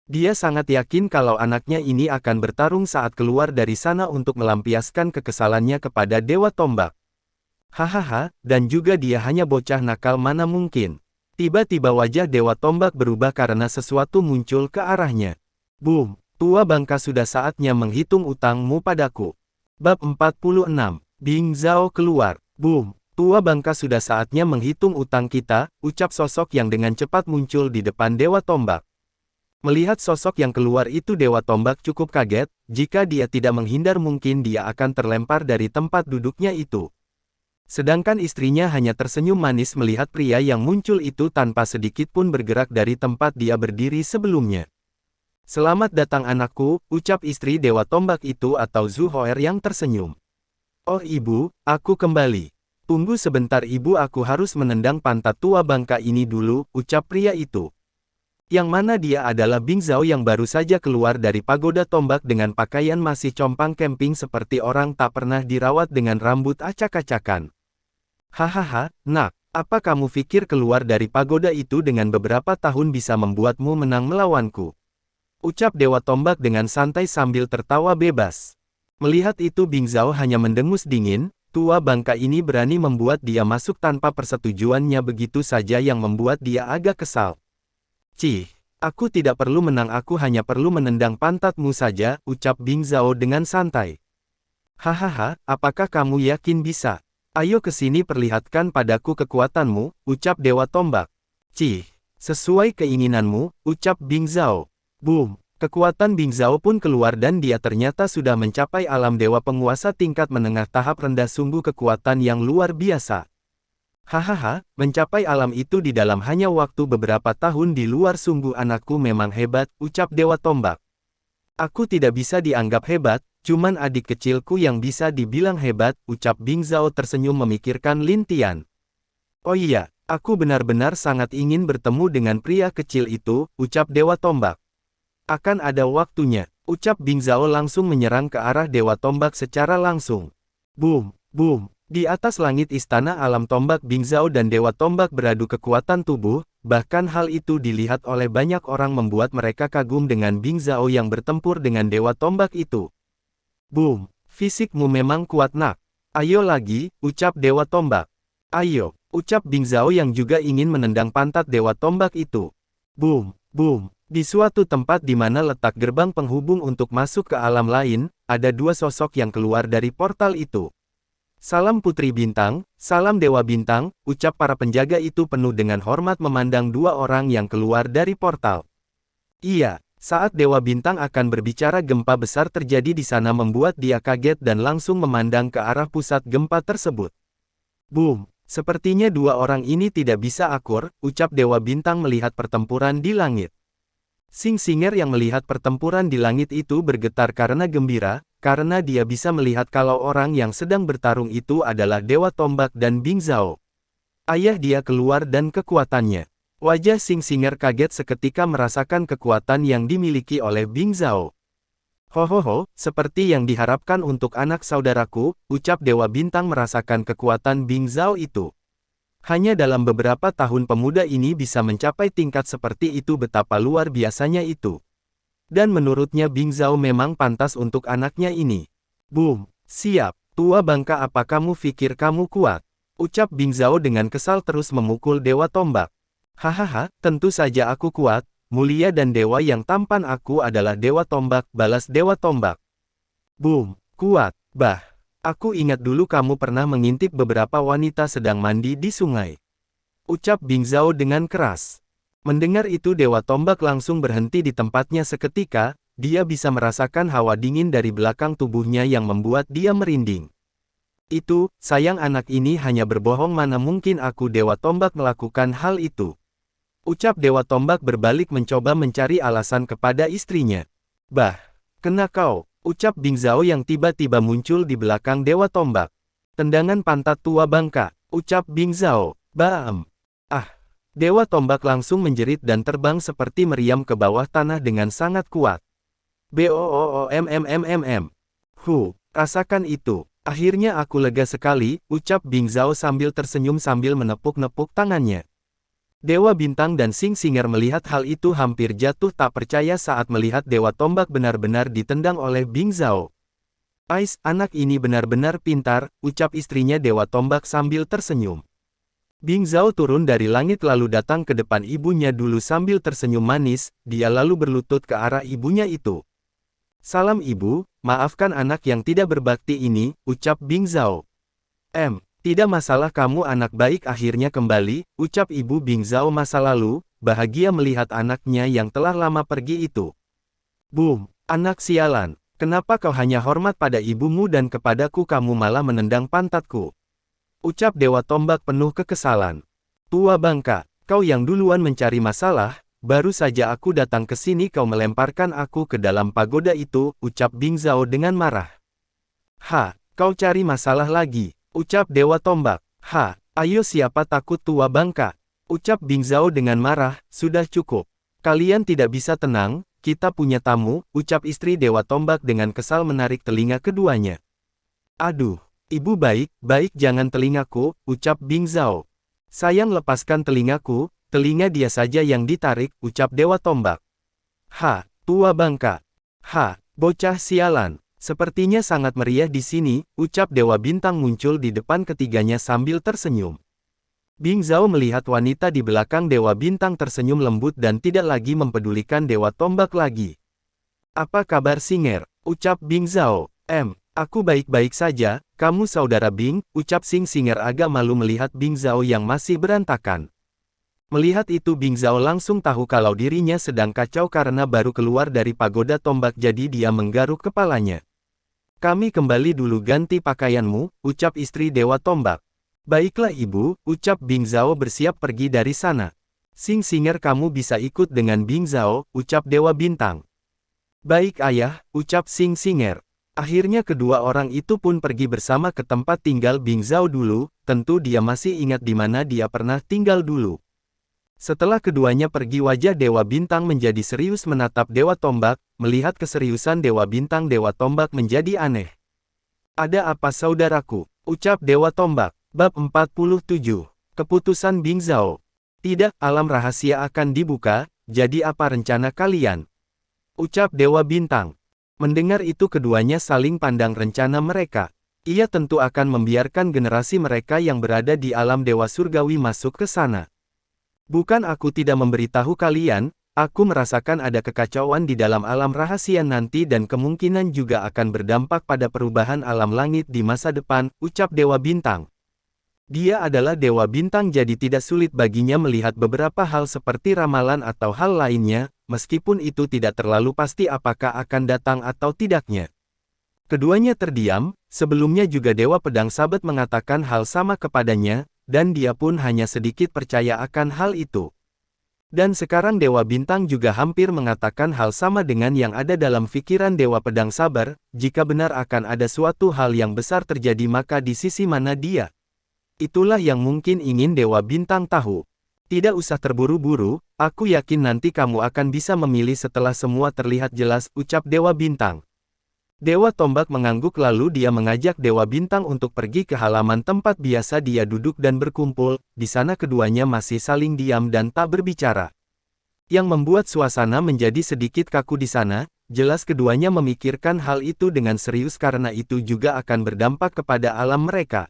Dia sangat yakin kalau anaknya ini akan bertarung saat keluar dari sana untuk melampiaskan kekesalannya kepada Dewa Tombak. Hahaha, dan juga dia hanya bocah nakal mana mungkin. Tiba-tiba wajah Dewa Tombak berubah karena sesuatu muncul ke arahnya. Boom, tua bangka sudah saatnya menghitung utangmu padaku. Bab 46, Bing Zhao keluar. Boom, tua bangka sudah saatnya menghitung utang kita, ucap sosok yang dengan cepat muncul di depan Dewa Tombak. Melihat sosok yang keluar itu Dewa Tombak cukup kaget, jika dia tidak menghindar mungkin dia akan terlempar dari tempat duduknya itu. Sedangkan istrinya hanya tersenyum manis melihat pria yang muncul itu tanpa sedikit pun bergerak dari tempat dia berdiri sebelumnya. Selamat datang anakku, ucap istri Dewa Tombak itu atau Zhu Hoer yang tersenyum. Oh ibu, aku kembali. Tunggu sebentar ibu aku harus menendang pantat tua bangka ini dulu, ucap pria itu. Yang mana dia adalah Bing Zhao yang baru saja keluar dari pagoda tombak dengan pakaian masih compang camping seperti orang tak pernah dirawat dengan rambut acak-acakan. Hahaha, nak, apa kamu pikir keluar dari pagoda itu dengan beberapa tahun bisa membuatmu menang melawanku? Ucap Dewa Tombak dengan santai sambil tertawa bebas. Melihat itu Bing Zhao hanya mendengus dingin, tua bangka ini berani membuat dia masuk tanpa persetujuannya begitu saja yang membuat dia agak kesal. Cih, aku tidak perlu menang, aku hanya perlu menendang pantatmu saja, ucap Bing Zhao dengan santai. Hahaha, apakah kamu yakin bisa? Ayo ke sini perlihatkan padaku kekuatanmu, ucap Dewa Tombak. Cih, sesuai keinginanmu, ucap Bing Zhao. Boom, kekuatan Bing Zhao pun keluar dan dia ternyata sudah mencapai alam dewa penguasa tingkat menengah tahap rendah, sungguh kekuatan yang luar biasa. Hahaha, mencapai alam itu di dalam hanya waktu beberapa tahun di luar, sungguh anakku memang hebat, ucap Dewa Tombak. Aku tidak bisa dianggap hebat, cuman adik kecilku yang bisa dibilang hebat, ucap Bing Zhao tersenyum memikirkan Lin Tian. Oh iya, aku benar-benar sangat ingin bertemu dengan pria kecil itu, ucap Dewa Tombak. Akan ada waktunya, ucap Bing Zhao langsung menyerang ke arah Dewa Tombak secara langsung. Boom, boom. Di atas langit istana alam tombak, Bing Zhao dan Dewa Tombak beradu kekuatan tubuh, bahkan hal itu dilihat oleh banyak orang membuat mereka kagum dengan Bing Zhao yang bertempur dengan Dewa Tombak itu. Boom, fisikmu memang kuat nak. Ayo lagi, ucap Dewa Tombak. Ayo, ucap Bing Zhao yang juga ingin menendang pantat Dewa Tombak itu. Boom, boom. Di suatu tempat di mana letak gerbang penghubung untuk masuk ke alam lain, ada dua sosok yang keluar dari portal itu. Salam Putri Bintang, salam Dewa Bintang, ucap para penjaga itu penuh dengan hormat memandang dua orang yang keluar dari portal. Iya, saat Dewa Bintang akan berbicara gempa besar terjadi di sana membuat dia kaget dan langsung memandang ke arah pusat gempa tersebut. Boom, sepertinya dua orang ini tidak bisa akur, ucap Dewa Bintang melihat pertempuran di langit. Sing-Singer yang melihat pertempuran di langit itu bergetar karena gembira, karena dia bisa melihat kalau orang yang sedang bertarung itu adalah Dewa Tombak dan Bing Zhao. Ayah dia keluar dan kekuatannya. Wajah Sing-Singer kaget seketika merasakan kekuatan yang dimiliki oleh Bing Zhao. Hohoho, seperti yang diharapkan untuk anak saudaraku, ucap Dewa Bintang merasakan kekuatan Bing Zhao itu. Hanya dalam beberapa tahun pemuda ini bisa mencapai tingkat seperti itu, betapa luar biasanya itu. Dan menurutnya Bing Zhao memang pantas untuk anaknya ini. Boom, siap, tua bangka, apa kamu pikir kamu kuat? Ucap Bing Zhao dengan kesal terus memukul Dewa Tombak. Hahaha, tentu saja aku kuat, mulia dan dewa yang tampan, aku adalah Dewa Tombak, balas Dewa Tombak. Boom, kuat, bah. Aku ingat dulu kamu pernah mengintip beberapa wanita sedang mandi di sungai. Ucap Bing Zhao dengan keras. Mendengar itu Dewa Tombak langsung berhenti di tempatnya seketika, dia bisa merasakan hawa dingin dari belakang tubuhnya yang membuat dia merinding. Itu, sayang anak ini hanya berbohong, mana mungkin aku Dewa Tombak melakukan hal itu. Ucap Dewa Tombak berbalik mencoba mencari alasan kepada istrinya. Bah, kena kau. Ucap Bing Zhao yang tiba-tiba muncul di belakang Dewa Tombak. Tendangan pantat tua bangka, ucap Bing Zhao. Bam! Ah! Dewa Tombak langsung menjerit dan terbang seperti meriam ke bawah tanah dengan sangat kuat. Boommm. Rasakan itu. Akhirnya aku lega sekali, ucap Bing Zhao sambil tersenyum sambil menepuk-nepuk tangannya. Dewa Bintang dan Sing-Singer melihat hal itu hampir jatuh tak percaya saat melihat Dewa Tombak benar-benar ditendang oleh Bing Zhao. Ais, anak ini benar-benar pintar, ucap istrinya Dewa Tombak sambil tersenyum. Bing Zhao turun dari langit lalu datang ke depan ibunya dulu sambil tersenyum manis, dia lalu berlutut ke arah ibunya itu. Salam ibu, maafkan anak yang tidak berbakti ini, ucap Bing Zhao. Tidak masalah, kamu anak baik akhirnya kembali, ucap ibu Bing Zhao masa lalu, bahagia melihat anaknya yang telah lama pergi itu. Boom, anak sialan, kenapa kau hanya hormat pada ibumu dan kepadaku kamu malah menendang pantatku? Ucap Dewa Tombak penuh kekesalan. Tua bangka, kau yang duluan mencari masalah, baru saja aku datang ke sini kau melemparkan aku ke dalam pagoda itu, ucap Bing Zhao dengan marah. Ha, kau cari masalah lagi. Ucap Dewa Tombak. Ha, ayo siapa takut tua bangka? Ucap Bing Zhao dengan marah, sudah cukup. Kalian tidak bisa tenang, kita punya tamu, ucap istri Dewa Tombak dengan kesal menarik telinga keduanya. Aduh, ibu baik jangan telingaku, ucap Bing Zhao. Sayang lepaskan telingaku, telinga dia saja yang ditarik, ucap Dewa Tombak. Ha, tua bangka. Ha, bocah sialan. Sepertinya sangat meriah di sini, ucap Dewa Bintang muncul di depan ketiganya sambil tersenyum. Bing Zhao melihat wanita di belakang Dewa Bintang tersenyum lembut dan tidak lagi mempedulikan Dewa Tombak lagi. Apa kabar Singer? Ucap Bing Zhao. Aku baik-baik saja, kamu saudara Bing, ucap Singer agak malu melihat Bing Zhao yang masih berantakan. Melihat itu Bing Zhao langsung tahu kalau dirinya sedang kacau karena baru keluar dari pagoda tombak jadi dia menggaruk kepalanya. Kami kembali dulu ganti pakaianmu, ucap istri Dewa Tombak. Baiklah ibu, ucap Bing Zhao bersiap pergi dari sana. Singer kamu bisa ikut dengan Bing Zhao, ucap Dewa Bintang. Baik ayah, ucap Singer. Akhirnya kedua orang itu pun pergi bersama ke tempat tinggal Bing Zhao dulu, tentu dia masih ingat di mana dia pernah tinggal dulu. Setelah keduanya pergi wajah Dewa Bintang menjadi serius menatap Dewa Tombak, melihat keseriusan Dewa Bintang Dewa Tombak menjadi aneh. Ada apa saudaraku? Ucap Dewa Tombak. Bab 47. Keputusan Bing Zhao. Tidak, alam rahasia akan dibuka, jadi apa rencana kalian? Ucap Dewa Bintang. Mendengar itu keduanya saling pandang rencana mereka. Ia tentu akan membiarkan generasi mereka yang berada di alam Dewa Surgawi masuk ke sana. Bukan aku tidak memberitahu kalian, aku merasakan ada kekacauan di dalam alam rahasia nanti dan kemungkinan juga akan berdampak pada perubahan alam langit di masa depan, ucap Dewa Bintang. Dia adalah Dewa Bintang jadi tidak sulit baginya melihat beberapa hal seperti ramalan atau hal lainnya, meskipun itu tidak terlalu pasti apakah akan datang atau tidaknya. Keduanya terdiam, sebelumnya juga Dewa Pedang Sabat mengatakan hal sama kepadanya, dan dia pun hanya sedikit percaya akan hal itu. Dan sekarang Dewa Bintang juga hampir mengatakan hal sama dengan yang ada dalam pikiran Dewa Pedang Sabar, jika benar akan ada suatu hal yang besar terjadi maka di sisi mana dia? Itulah yang mungkin ingin Dewa Bintang tahu. Tidak usah terburu-buru, aku yakin nanti kamu akan bisa memilih setelah semua terlihat jelas, ucap Dewa Bintang. Dewa Tombak mengangguk lalu dia mengajak Dewa Bintang untuk pergi ke halaman tempat biasa dia duduk dan berkumpul, di sana keduanya masih saling diam dan tak berbicara. Yang membuat suasana menjadi sedikit kaku di sana, jelas keduanya memikirkan hal itu dengan serius karena itu juga akan berdampak kepada alam mereka.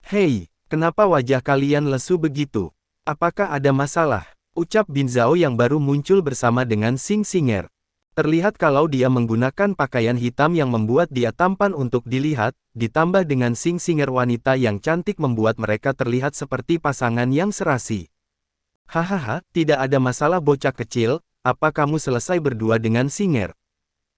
Hei! Kenapa wajah kalian lesu begitu? Apakah ada masalah? Ucap Bing Zhao yang baru muncul bersama dengan Singer. Terlihat kalau dia menggunakan pakaian hitam yang membuat dia tampan untuk dilihat, ditambah dengan Singer wanita yang cantik membuat mereka terlihat seperti pasangan yang serasi. Hahaha, tidak ada masalah bocah kecil, apa kamu selesai berdua dengan Singer?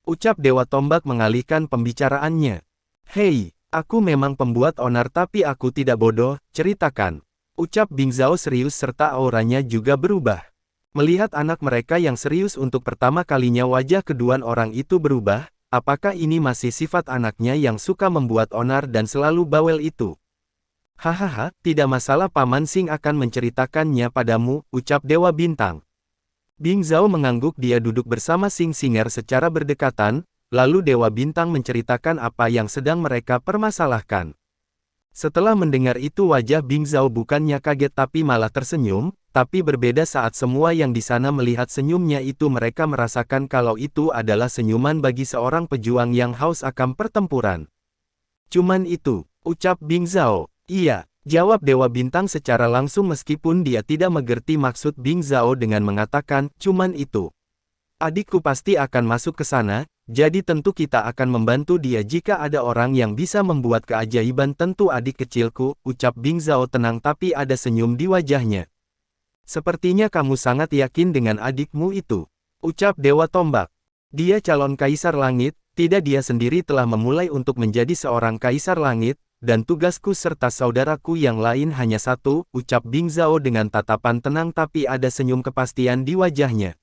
Ucap Dewa Tombak mengalihkan pembicaraannya. Hei! Aku memang pembuat onar tapi aku tidak bodoh, ceritakan. Ucap Bing Zhao serius serta auranya juga berubah. Melihat anak mereka yang serius untuk pertama kalinya wajah kedua orang itu berubah, apakah ini masih sifat anaknya yang suka membuat onar dan selalu bawel itu? Hahaha, tidak masalah Paman Sing akan menceritakannya padamu, ucap Dewa Bintang. Bing Zhao mengangguk dia duduk bersama Singer secara berdekatan, lalu Dewa Bintang menceritakan apa yang sedang mereka permasalahkan. Setelah mendengar itu wajah Bing Zhao bukannya kaget tapi malah tersenyum, tapi berbeda saat semua yang di sana melihat senyumnya itu mereka merasakan kalau itu adalah senyuman bagi seorang pejuang yang haus akan pertempuran. Cuman itu, ucap Bing Zhao. Iya, jawab Dewa Bintang secara langsung meskipun dia tidak mengerti maksud Bing Zhao dengan mengatakan, cuman itu. Adikku pasti akan masuk ke sana, jadi tentu kita akan membantu dia jika ada orang yang bisa membuat keajaiban tentu adik kecilku, ucap Bing Zhao tenang tapi ada senyum di wajahnya. Sepertinya kamu sangat yakin dengan adikmu itu, ucap Dewa Tombak. Dia calon Kaisar Langit, tidak dia sendiri telah memulai untuk menjadi seorang Kaisar Langit, dan tugasku serta saudaraku yang lain hanya satu, ucap Bing Zhao dengan tatapan tenang tapi ada senyum kepastian di wajahnya.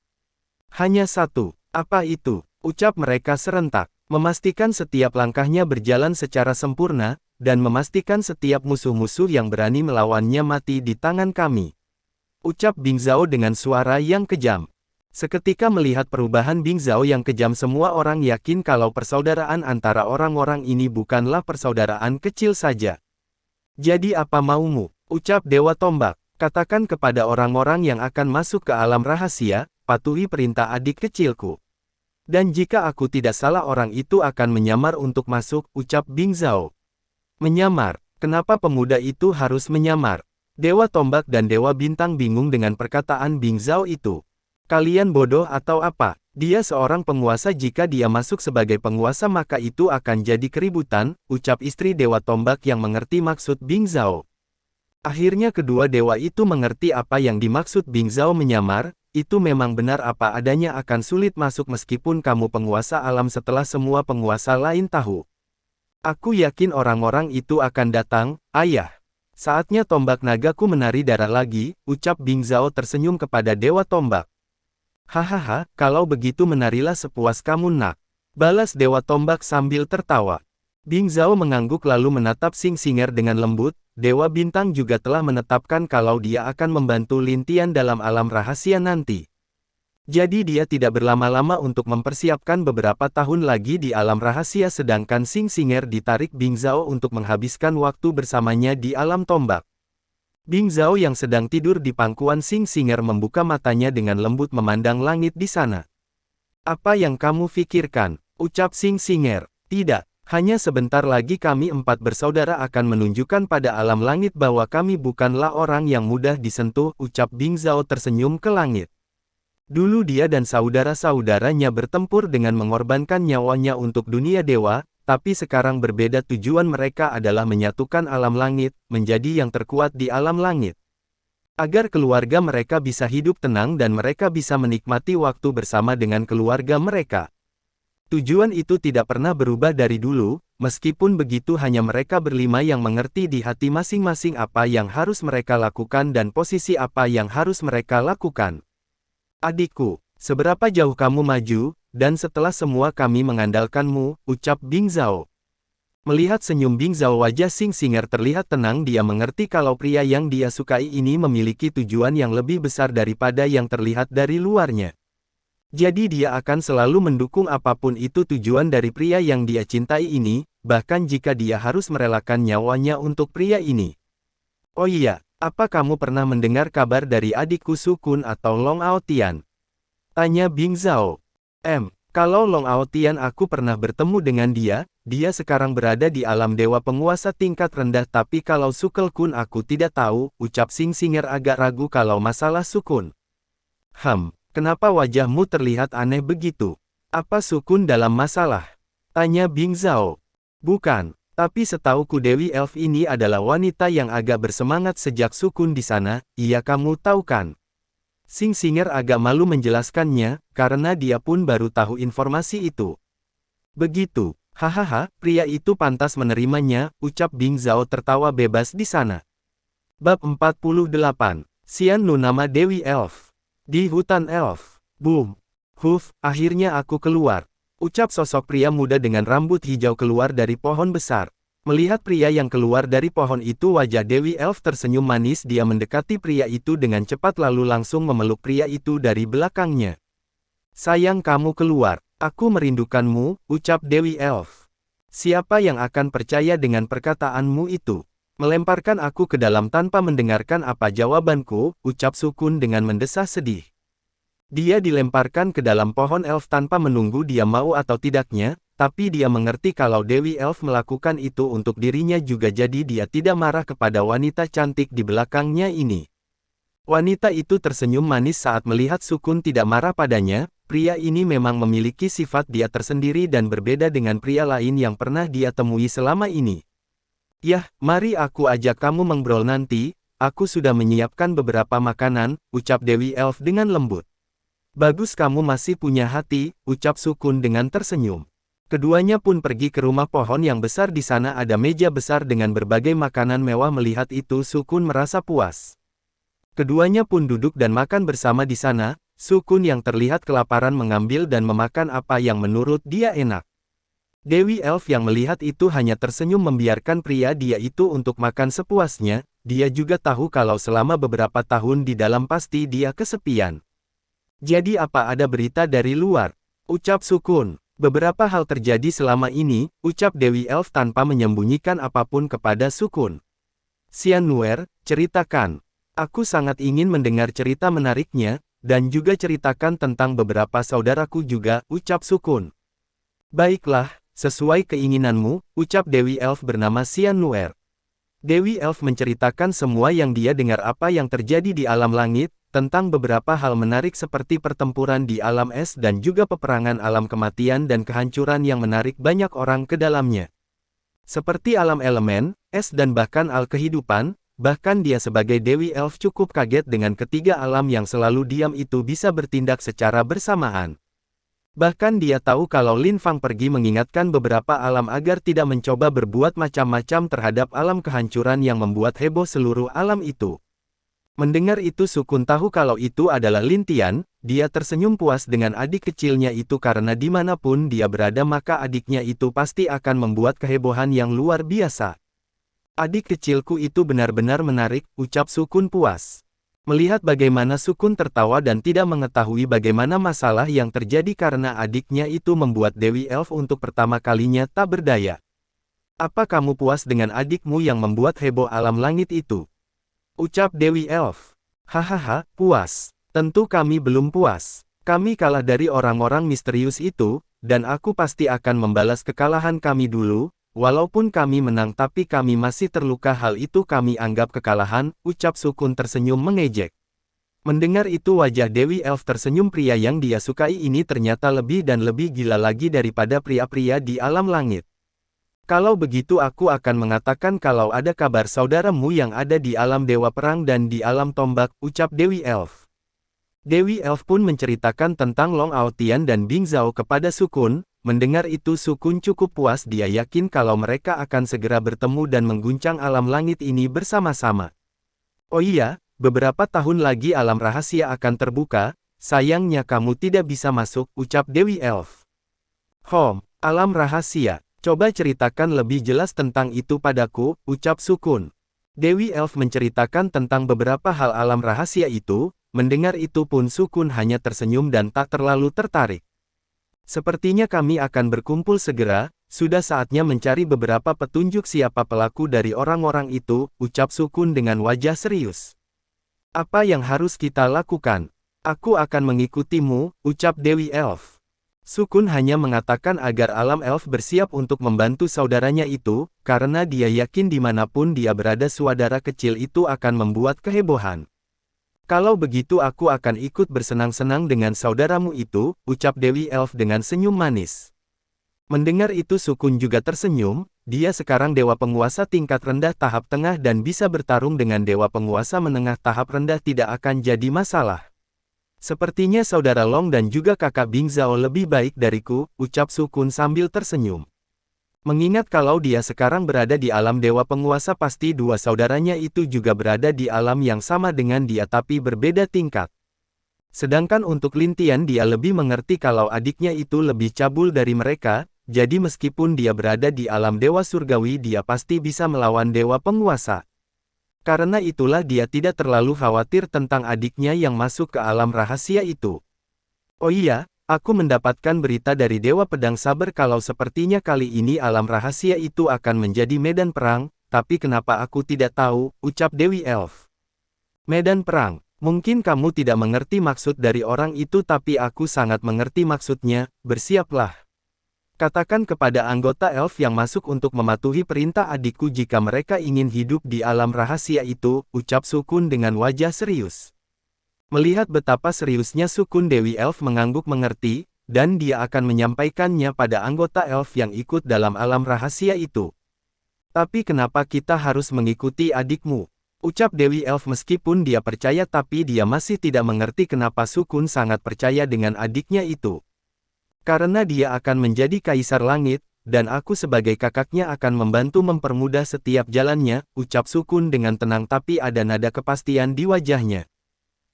Hanya satu, apa itu? Ucap mereka serentak, memastikan setiap langkahnya berjalan secara sempurna, dan memastikan setiap musuh-musuh yang berani melawannya mati di tangan kami. Ucap Bing Zhao dengan suara yang kejam. Seketika melihat perubahan Bing Zhao yang kejam, semua orang yakin kalau persaudaraan antara orang-orang ini bukanlah persaudaraan kecil saja. Jadi apa maumu? Ucap Dewa Tombak. Katakan kepada orang-orang yang akan masuk ke alam rahasia, patuhi perintah adik kecilku. Dan jika aku tidak salah orang itu akan menyamar untuk masuk, ucap Bing Zhao. Menyamar? Kenapa pemuda itu harus menyamar? Dewa Tombak dan Dewa Bintang bingung dengan perkataan Bing Zhao itu. Kalian bodoh atau apa? Dia seorang penguasa, jika dia masuk sebagai penguasa maka itu akan jadi keributan, ucap istri Dewa Tombak yang mengerti maksud Bing Zhao. Akhirnya kedua dewa itu mengerti apa yang dimaksud Bing Zhao menyamar. Itu memang benar apa adanya, akan sulit masuk meskipun kamu penguasa alam setelah semua penguasa lain tahu. Aku yakin orang-orang itu akan datang, ayah. Saatnya tombak nagaku menari darah lagi, ucap Bing Zhao tersenyum kepada Dewa Tombak. Hahaha, kalau begitu menarilah sepuas kamu nak. Balas Dewa Tombak sambil tertawa. Bing Zhao mengangguk lalu menatap Xing Xinger dengan lembut. Dewa Bintang juga telah menetapkan kalau dia akan membantu Lin Tian dalam alam rahasia nanti. Jadi dia tidak berlama-lama untuk mempersiapkan beberapa tahun lagi di alam rahasia, sedangkan Xing Xinger ditarik Bing Zhao untuk menghabiskan waktu bersamanya di alam tombak. Bing Zhao yang sedang tidur di pangkuan Xing Xinger membuka matanya dengan lembut memandang langit di sana. Apa yang kamu pikirkan? Ucap Xing Xinger. Tidak. Hanya sebentar lagi kami empat bersaudara akan menunjukkan pada alam langit bahwa kami bukanlah orang yang mudah disentuh, ucap Bing Zhao tersenyum ke langit. Dulu dia dan saudara-saudaranya bertempur dengan mengorbankan nyawanya untuk dunia dewa, tapi sekarang berbeda, tujuan mereka adalah menyatukan alam langit, menjadi yang terkuat di alam langit. Agar keluarga mereka bisa hidup tenang dan mereka bisa menikmati waktu bersama dengan keluarga mereka. Tujuan itu tidak pernah berubah dari dulu, meskipun begitu hanya mereka berlima yang mengerti di hati masing-masing apa yang harus mereka lakukan dan posisi apa yang harus mereka lakukan. Adikku, seberapa jauh kamu maju, dan setelah semua kami mengandalkanmu, ucap Bing Zhao. Melihat senyum Bing Zhao, wajah Xing Xinger terlihat tenang, dia mengerti kalau pria yang dia sukai ini memiliki tujuan yang lebih besar daripada yang terlihat dari luarnya. Jadi dia akan selalu mendukung apapun itu tujuan dari pria yang dia cintai ini, bahkan jika dia harus merelakan nyawanya untuk pria ini. Oh iya, apa kamu pernah mendengar kabar dari adikku Sukun atau Long Aotian? Tanya Bing Zhao. Kalau Long Aotian aku pernah bertemu dengan dia sekarang berada di alam dewa penguasa tingkat rendah, tapi kalau Sukel-kun aku tidak tahu, ucap Xing Xinger agak ragu kalau masalah Sukun. Kenapa wajahmu terlihat aneh begitu? Apa Sukun dalam masalah? Tanya Bing Zhao. Bukan, tapi setauku Dewi Elf ini adalah wanita yang agak bersemangat sejak Sukun di sana, iya kamu tahu kan? Xing Xinger agak malu menjelaskannya, karena dia pun baru tahu informasi itu. Begitu, hahaha, pria itu pantas menerimanya, ucap Bing Zhao tertawa bebas di sana. Bab 48, Xian Nu nama Dewi Elf. Di hutan elf. Boom. Akhirnya aku keluar. Ucap sosok pria muda dengan rambut hijau keluar dari pohon besar. Melihat pria yang keluar dari pohon itu, wajah Dewi Elf tersenyum manis, dia mendekati pria itu dengan cepat lalu langsung memeluk pria itu dari belakangnya. Sayang kamu keluar. Aku merindukanmu, ucap Dewi Elf. Siapa yang akan percaya dengan perkataanmu itu? Melemparkan aku ke dalam tanpa mendengarkan apa jawabanku, ucap Sukun dengan mendesah sedih. Dia dilemparkan ke dalam pohon elf tanpa menunggu dia mau atau tidaknya, tapi dia mengerti kalau Dewi Elf melakukan itu untuk dirinya juga, jadi dia tidak marah kepada wanita cantik di belakangnya ini. Wanita itu tersenyum manis saat melihat Sukun tidak marah padanya. Pria ini memang memiliki sifat dia tersendiri dan berbeda dengan pria lain yang pernah dia temui selama ini. Yah, mari aku ajak kamu mengobrol nanti, aku sudah menyiapkan beberapa makanan, ucap Dewi Elf dengan lembut. Bagus kamu masih punya hati, ucap Sukun dengan tersenyum. Keduanya pun pergi ke rumah pohon yang besar, di sana ada meja besar dengan berbagai makanan mewah. Melihat itu Sukun merasa puas. Keduanya pun duduk dan makan bersama di sana. Sukun yang terlihat kelaparan mengambil dan memakan apa yang menurut dia enak. Dewi Elf yang melihat itu hanya tersenyum membiarkan pria dia itu untuk makan sepuasnya. Dia juga tahu kalau selama beberapa tahun di dalam pasti dia kesepian. Jadi apa ada berita dari luar? Ucap Sukun. Beberapa hal terjadi selama ini, ucap Dewi Elf tanpa menyembunyikan apapun kepada Sukun. Xiannuer, ceritakan. Aku sangat ingin mendengar cerita menariknya, dan juga ceritakan tentang beberapa saudaraku juga, ucap Sukun. Baiklah, sesuai keinginanmu, ucap Dewi Elf bernama Xiannuer. Dewi Elf menceritakan semua yang dia dengar apa yang terjadi di alam langit, tentang beberapa hal menarik seperti pertempuran di alam es dan juga peperangan alam kematian dan kehancuran yang menarik banyak orang ke dalamnya. Seperti alam elemen, es dan bahkan al-kehidupan, bahkan dia sebagai Dewi Elf cukup kaget dengan ketiga alam yang selalu diam itu bisa bertindak secara bersamaan. Bahkan dia tahu kalau Lin Fang pergi mengingatkan beberapa alam agar tidak mencoba berbuat macam-macam terhadap alam kehancuran yang membuat heboh seluruh alam itu. Mendengar itu Sukun tahu kalau itu adalah Lin Tian, dia tersenyum puas dengan adik kecilnya itu karena dimanapun dia berada maka adiknya itu pasti akan membuat kehebohan yang luar biasa. Adik kecilku itu benar-benar menarik, ucap Sukun puas. Melihat bagaimana Sukun tertawa dan tidak mengetahui bagaimana masalah yang terjadi karena adiknya itu membuat Dewi Elf untuk pertama kalinya tak berdaya. Apa kamu puas dengan adikmu yang membuat heboh alam langit itu? Ucap Dewi Elf. Hahaha, puas. Tentu kami belum puas. Kami kalah dari orang-orang misterius itu, dan aku pasti akan membalas kekalahan kami dulu, walaupun kami menang tapi kami masih terluka hal itu kami anggap kekalahan, ucap Sukun tersenyum mengejek. Mendengar itu wajah Dewi Elf tersenyum pria yang dia sukai ini ternyata lebih dan lebih gila lagi daripada pria-pria di alam langit. Kalau begitu aku akan mengatakan kalau ada kabar saudaramu yang ada di alam Dewa Perang dan di alam Tombak, ucap Dewi Elf. Dewi Elf pun menceritakan tentang Long Aotian dan Bing Zhao kepada Sukun. Mendengar itu Sukun cukup puas, dia yakin kalau mereka akan segera bertemu dan mengguncang alam langit ini bersama-sama. Oh iya, beberapa tahun lagi alam rahasia akan terbuka, sayangnya kamu tidak bisa masuk, ucap Dewi Elf. Alam rahasia. Coba ceritakan lebih jelas tentang itu padaku, ucap Sukun. Dewi Elf menceritakan tentang beberapa hal alam rahasia itu, mendengar itu pun Sukun hanya tersenyum dan tak terlalu tertarik. Sepertinya kami akan berkumpul segera, sudah saatnya mencari beberapa petunjuk siapa pelaku dari orang-orang itu, ucap Sukun dengan wajah serius. Apa yang harus kita lakukan? Aku akan mengikutimu, ucap Dewi Elf. Sukun hanya mengatakan agar alam elf bersiap untuk membantu saudaranya itu, karena dia yakin dimanapun dia berada saudara kecil itu akan membuat kehebohan. Kalau begitu aku akan ikut bersenang-senang dengan saudaramu itu, ucap Dewi Elf dengan senyum manis. Mendengar itu Sukun juga tersenyum, dia sekarang dewa penguasa tingkat rendah tahap tengah dan bisa bertarung dengan dewa penguasa menengah tahap rendah tidak akan jadi masalah. Sepertinya saudara Long dan juga kakak Bing Zhao lebih baik dariku, ucap Sukun sambil tersenyum. Mengingat kalau dia sekarang berada di alam dewa penguasa pasti dua saudaranya itu juga berada di alam yang sama dengan dia tapi berbeda tingkat. Sedangkan untuk Lin Tian dia lebih mengerti kalau adiknya itu lebih cabul dari mereka, jadi meskipun dia berada di alam dewa surgawi dia pasti bisa melawan dewa penguasa. Karena itulah dia tidak terlalu khawatir tentang adiknya yang masuk ke alam rahasia itu. Oh iya, aku mendapatkan berita dari Dewa Pedang Saber kalau sepertinya kali ini alam rahasia itu akan menjadi medan perang, tapi kenapa aku tidak tahu, ucap Dewi Elf. Medan perang, mungkin kamu tidak mengerti maksud dari orang itu tapi aku sangat mengerti maksudnya, bersiaplah. Katakan kepada anggota elf yang masuk untuk mematuhi perintah adikku jika mereka ingin hidup di alam rahasia itu, ucap Sukun dengan wajah serius. Melihat betapa seriusnya Sukun Dewi Elf mengangguk mengerti, dan dia akan menyampaikannya pada anggota elf yang ikut dalam alam rahasia itu. Tapi kenapa kita harus mengikuti adikmu? Ucap Dewi Elf meskipun dia percaya tapi dia masih tidak mengerti kenapa Sukun sangat percaya dengan adiknya itu. Karena dia akan menjadi kaisar langit, dan aku sebagai kakaknya akan membantu mempermudah setiap jalannya, ucap Sukun dengan tenang tapi ada nada kepastian di wajahnya.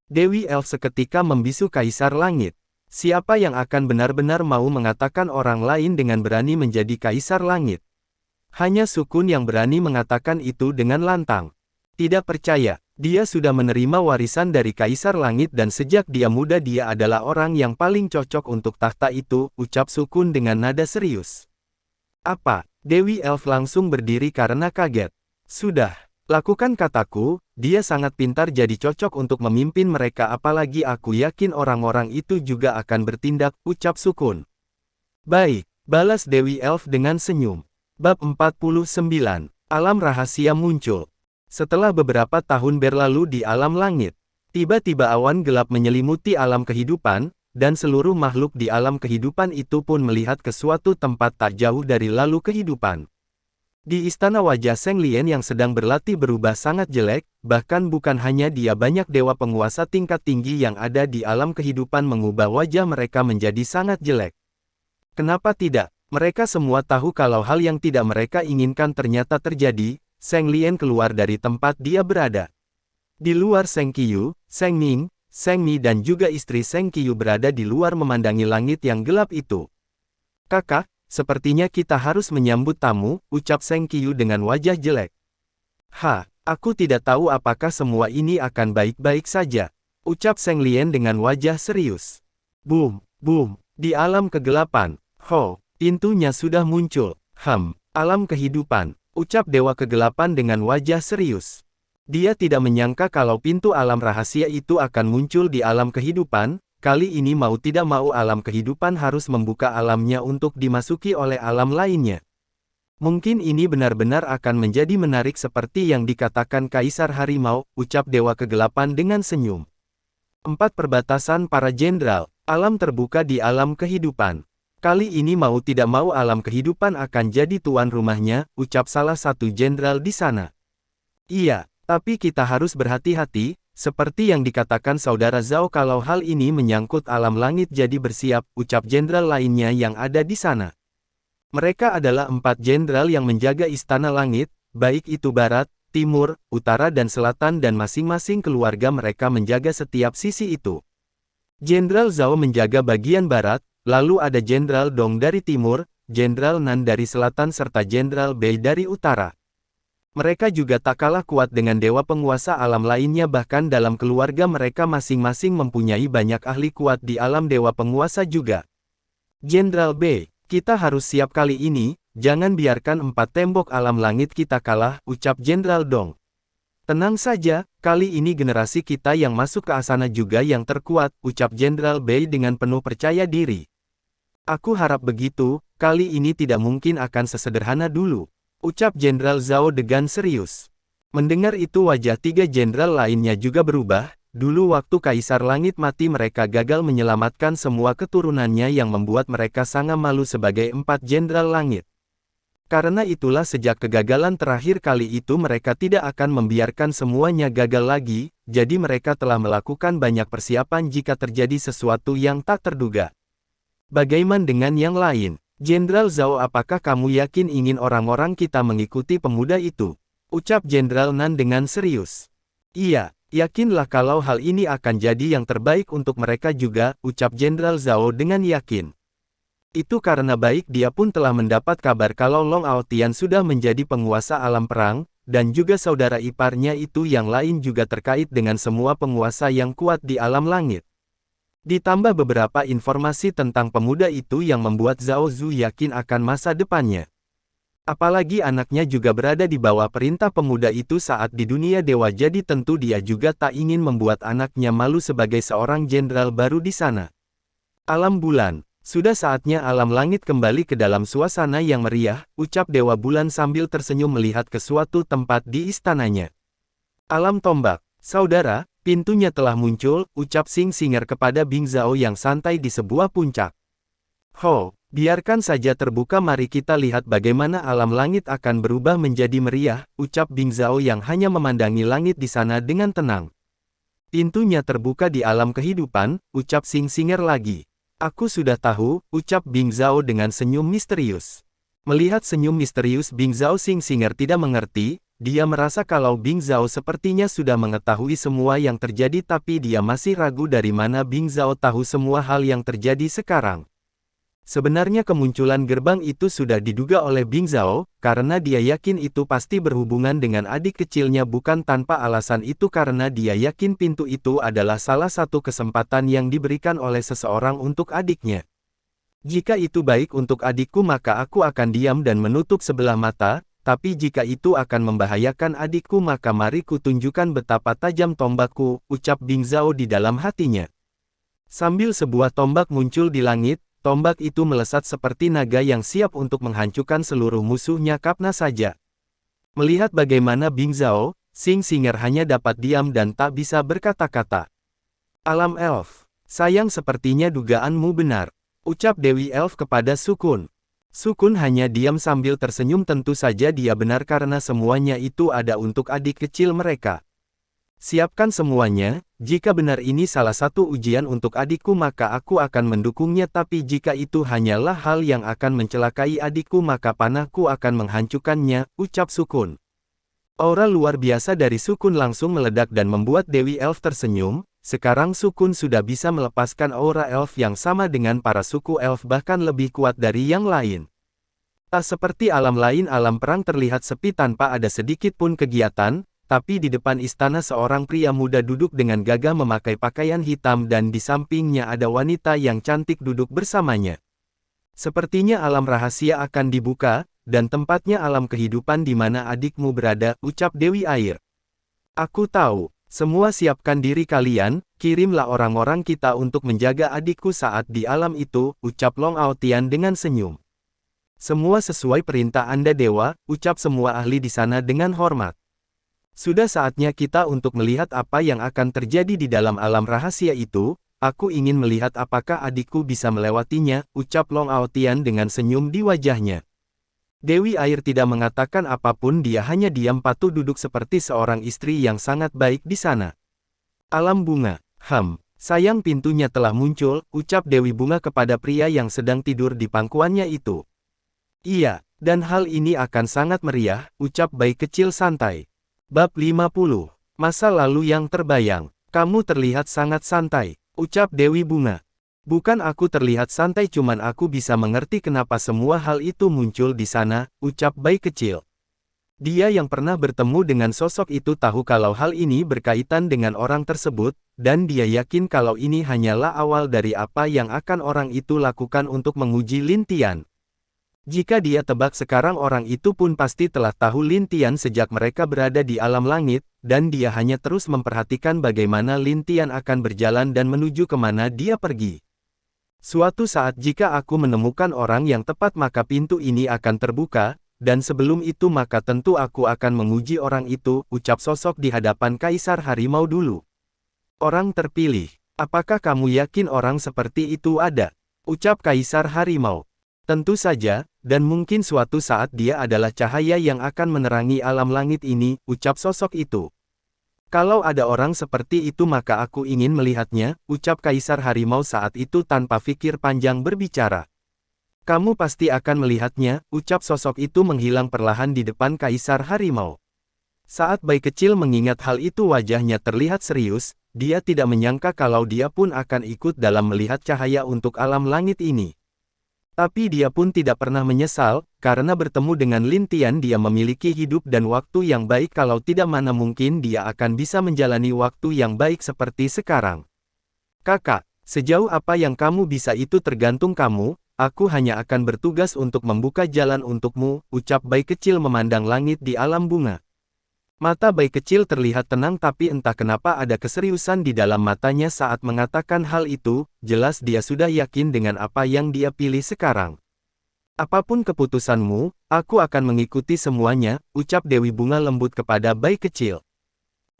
Dewi Elf seketika membisu kaisar langit. Siapa yang akan benar-benar mau mengatakan orang lain dengan berani menjadi kaisar langit? Hanya Sukun yang berani mengatakan itu dengan lantang. Tidak percaya. Dia sudah menerima warisan dari Kaisar Langit dan sejak dia muda dia adalah orang yang paling cocok untuk tahta itu, ucap Sukun dengan nada serius. Apa? Dewi Elf langsung berdiri karena kaget. Sudah, lakukan kataku, dia sangat pintar jadi cocok untuk memimpin mereka apalagi aku yakin orang-orang itu juga akan bertindak, ucap Sukun. Baik, balas Dewi Elf dengan senyum. Bab 49, Alam Rahasia muncul. Setelah beberapa tahun berlalu di alam langit, tiba-tiba awan gelap menyelimuti alam kehidupan, dan seluruh makhluk di alam kehidupan itu pun melihat ke suatu tempat tak jauh dari lalu kehidupan. Di istana wajah Seng Lien yang sedang berlatih berubah sangat jelek, bahkan bukan hanya dia banyak dewa penguasa tingkat tinggi yang ada di alam kehidupan mengubah wajah mereka menjadi sangat jelek. Kenapa tidak? Mereka semua tahu kalau hal yang tidak mereka inginkan ternyata terjadi. Seng Lien keluar dari tempat dia berada. Di luar Seng Qiyu, Seng Ning, Seng Mi dan juga istri Seng Qiyu berada di luar memandangi langit yang gelap itu. Kakak, sepertinya kita harus menyambut tamu, ucap Seng Qiyu dengan wajah jelek. Aku tidak tahu apakah semua ini akan baik-baik saja, ucap Seng Lien dengan wajah serius. Boom, boom, di alam kegelapan. Pintunya sudah muncul. Alam kehidupan. Ucap Dewa Kegelapan dengan wajah serius. Dia tidak menyangka kalau pintu alam rahasia itu akan muncul di alam kehidupan, kali ini mau tidak mau alam kehidupan harus membuka alamnya untuk dimasuki oleh alam lainnya. Mungkin ini benar-benar akan menjadi menarik seperti yang dikatakan Kaisar Harimau, ucap Dewa Kegelapan dengan senyum. 4 perbatasan para jenderal, alam terbuka di alam kehidupan. Kali ini mau tidak mau alam kehidupan akan jadi tuan rumahnya, ucap salah satu jenderal di sana. Iya, tapi kita harus berhati-hati, seperti yang dikatakan saudara Zhao kalau hal ini menyangkut alam langit jadi bersiap, ucap jenderal lainnya yang ada di sana. Mereka adalah 4 jenderal yang menjaga istana langit, baik itu barat, timur, utara dan selatan dan masing-masing keluarga mereka menjaga setiap sisi itu. Jenderal Zhao menjaga bagian barat, lalu ada Jenderal Dong dari timur, Jenderal Nan dari selatan serta Jenderal Bei dari utara. Mereka juga tak kalah kuat dengan dewa penguasa alam lainnya bahkan dalam keluarga mereka masing-masing mempunyai banyak ahli kuat di alam dewa penguasa juga. Jenderal Bei, kita harus siap kali ini, jangan biarkan 4 tembok alam langit kita kalah, ucap Jenderal Dong. Tenang saja, kali ini generasi kita yang masuk ke asana juga yang terkuat, ucap Jenderal Bei dengan penuh percaya diri. Aku harap begitu, kali ini tidak mungkin akan sesederhana dulu, ucap Jenderal Zhao dengan serius. Mendengar itu wajah 3 jenderal lainnya juga berubah, dulu waktu Kaisar Langit mati mereka gagal menyelamatkan semua keturunannya yang membuat mereka sangat malu sebagai 4 jenderal langit. Karena itulah sejak kegagalan terakhir kali itu mereka tidak akan membiarkan semuanya gagal lagi, jadi mereka telah melakukan banyak persiapan jika terjadi sesuatu yang tak terduga. Bagaimana dengan yang lain? Jenderal Zhao apakah kamu yakin ingin orang-orang kita mengikuti pemuda itu? Ucap Jenderal Nan dengan serius. Iya, yakinlah kalau hal ini akan jadi yang terbaik untuk mereka juga, ucap Jenderal Zhao dengan yakin. Itu karena baik dia pun telah mendapat kabar kalau Long Aotian sudah menjadi penguasa alam perang, dan juga saudara iparnya itu yang lain juga terkait dengan semua penguasa yang kuat di alam langit. Ditambah beberapa informasi tentang pemuda itu yang membuat Zhao Zu yakin akan masa depannya. Apalagi anaknya juga berada di bawah perintah pemuda itu saat di dunia dewa jadi tentu dia juga tak ingin membuat anaknya malu sebagai seorang jenderal baru di sana. Alam bulan, sudah saatnya alam langit kembali ke dalam suasana yang meriah, ucap Dewa Bulan sambil tersenyum melihat ke suatu tempat di istananya. Alam tombak, saudara, pintunya telah muncul, ucap Xing Xinger kepada Bing Zhao yang santai di sebuah puncak. Biarkan saja terbuka mari kita lihat bagaimana alam langit akan berubah menjadi meriah, ucap Bing Zhao yang hanya memandangi langit di sana dengan tenang. Pintunya terbuka di alam kehidupan, ucap Xing Xinger lagi. Aku sudah tahu, ucap Bing Zhao dengan senyum misterius. Melihat senyum misterius Bing Zhao Xing Xinger tidak mengerti, dia merasa kalau Bing Zhao sepertinya sudah mengetahui semua yang terjadi tapi dia masih ragu dari mana Bing Zhao tahu semua hal yang terjadi sekarang. Sebenarnya kemunculan gerbang itu sudah diduga oleh Bing Zhao, karena dia yakin itu pasti berhubungan dengan adik kecilnya bukan tanpa alasan itu karena dia yakin pintu itu adalah salah satu kesempatan yang diberikan oleh seseorang untuk adiknya. Jika itu baik untuk adikku maka aku akan diam dan menutup sebelah mata, tapi jika itu akan membahayakan adikku maka mari kutunjukkan betapa tajam tombakku, ucap Bing Zhao di dalam hatinya. Sambil sebuah tombak muncul di langit, tombak itu melesat seperti naga yang siap untuk menghancurkan seluruh musuhnya kapan saja. Melihat bagaimana Bing Zhao, Xing Xinger hanya dapat diam dan tak bisa berkata-kata. Alam Elf, sayang sepertinya dugaanmu benar, ucap Dewi Elf kepada Sukun. Sukun hanya diam sambil tersenyum tentu saja dia benar karena semuanya itu ada untuk adik kecil mereka. Siapkan semuanya, jika benar ini salah satu ujian untuk adikku maka aku akan mendukungnya tapi jika itu hanyalah hal yang akan mencelakai adikku maka panahku akan menghancurkannya, ucap Sukun. Aura luar biasa dari Sukun langsung meledak dan membuat Dewi Elf tersenyum. Sekarang Sukun sudah bisa melepaskan aura elf yang sama dengan para suku elf bahkan lebih kuat dari yang lain. Tak seperti alam lain alam perang terlihat sepi tanpa ada sedikit pun kegiatan, tapi di depan istana seorang pria muda duduk dengan gagah memakai pakaian hitam dan di sampingnya ada wanita yang cantik duduk bersamanya. Sepertinya alam rahasia akan dibuka, dan tempatnya alam kehidupan di mana adikmu berada, ucap Dewi Air. Aku tahu. Semua siapkan diri kalian, kirimlah orang-orang kita untuk menjaga adikku saat di alam itu, ucap Long Aotian dengan senyum. Semua sesuai perintah Anda Dewa, ucap semua ahli di sana dengan hormat. Sudah saatnya kita untuk melihat apa yang akan terjadi di dalam alam rahasia itu, aku ingin melihat apakah adikku bisa melewatinya, ucap Long Aotian dengan senyum di wajahnya. Dewi Air tidak mengatakan apapun dia hanya diam patuh duduk seperti seorang istri yang sangat baik di sana. Alam bunga, sayang pintunya telah muncul, ucap Dewi Bunga kepada pria yang sedang tidur di pangkuannya itu. Iya, dan hal ini akan sangat meriah, ucap bayi kecil santai. Bab 50, Masa Lalu yang Terbayang, kamu terlihat sangat santai, ucap Dewi Bunga. Bukan aku terlihat santai cuman aku bisa mengerti kenapa semua hal itu muncul di sana, ucap bayi kecil. Dia yang pernah bertemu dengan sosok itu tahu kalau hal ini berkaitan dengan orang tersebut, dan dia yakin kalau ini hanyalah awal dari apa yang akan orang itu lakukan untuk menguji Lin Tian. Jika dia tebak sekarang orang itu pun pasti telah tahu Lin Tian sejak mereka berada di alam langit, dan dia hanya terus memperhatikan bagaimana Lin Tian akan berjalan dan menuju kemana dia pergi. Suatu saat jika aku menemukan orang yang tepat maka pintu ini akan terbuka, dan sebelum itu maka tentu aku akan menguji orang itu, ucap sosok di hadapan Kaisar Harimau dulu. Orang terpilih, apakah kamu yakin orang seperti itu ada? Ucap Kaisar Harimau. Tentu saja, dan mungkin suatu saat dia adalah cahaya yang akan menerangi alam langit ini, ucap sosok itu. Kalau ada orang seperti itu maka aku ingin melihatnya, ucap Kaisar Harimau saat itu tanpa pikir panjang berbicara. Kamu pasti akan melihatnya, ucap sosok itu menghilang perlahan di depan Kaisar Harimau. Saat bayi kecil mengingat hal itu wajahnya terlihat serius, dia tidak menyangka kalau dia pun akan ikut dalam melihat cahaya untuk alam langit ini. Tapi dia pun tidak pernah menyesal, karena bertemu dengan Lin Tian dia memiliki hidup dan waktu yang baik kalau tidak mana mungkin dia akan bisa menjalani waktu yang baik seperti sekarang. Kakak, sejauh apa yang kamu bisa itu tergantung kamu, aku hanya akan bertugas untuk membuka jalan untukmu, ucap bayi kecil memandang langit di alam bunga. Mata bayi kecil terlihat tenang tapi entah kenapa ada keseriusan di dalam matanya saat mengatakan hal itu, jelas dia sudah yakin dengan apa yang dia pilih sekarang. Apapun keputusanmu, aku akan mengikuti semuanya, ucap Dewi Bunga lembut kepada bayi kecil.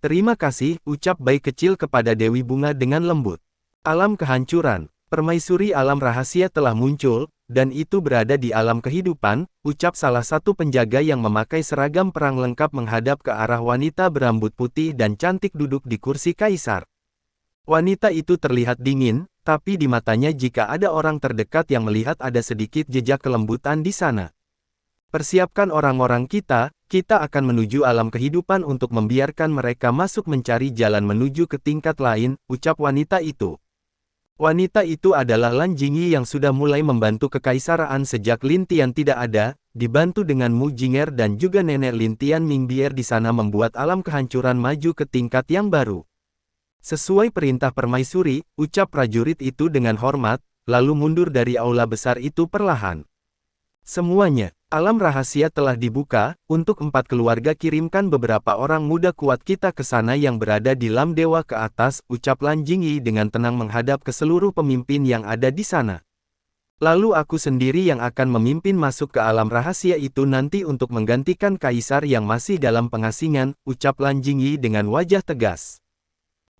Terima kasih, ucap bayi kecil kepada Dewi Bunga dengan lembut. Alam kehancuran, permaisuri alam rahasia telah muncul, dan itu berada di alam kehidupan, ucap salah satu penjaga yang memakai seragam perang lengkap menghadap ke arah wanita berambut putih dan cantik duduk di kursi kaisar. Wanita itu terlihat dingin, tapi di matanya jika ada orang terdekat yang melihat ada sedikit jejak kelembutan di sana. Persiapkan orang-orang kita akan menuju alam kehidupan untuk membiarkan mereka masuk mencari jalan menuju ke tingkat lain, ucap wanita itu. Wanita itu adalah Lan Jingyi yang sudah mulai membantu kekaisaraan sejak Lin Tian tidak ada, dibantu dengan Mu Jinger dan juga nenek Lin Tian Mingbier di sana membuat alam kehancuran maju ke tingkat yang baru. Sesuai perintah permaisuri, ucap prajurit itu dengan hormat, lalu mundur dari aula besar itu perlahan. Semuanya, alam rahasia telah dibuka, untuk 4 keluarga kirimkan beberapa orang muda kuat kita ke sana yang berada di Lam Dewa ke atas, ucap Lan Jingyi dengan tenang menghadap ke seluruh pemimpin yang ada di sana. Lalu aku sendiri yang akan memimpin masuk ke alam rahasia itu nanti untuk menggantikan kaisar yang masih dalam pengasingan, ucap Lan Jingyi dengan wajah tegas.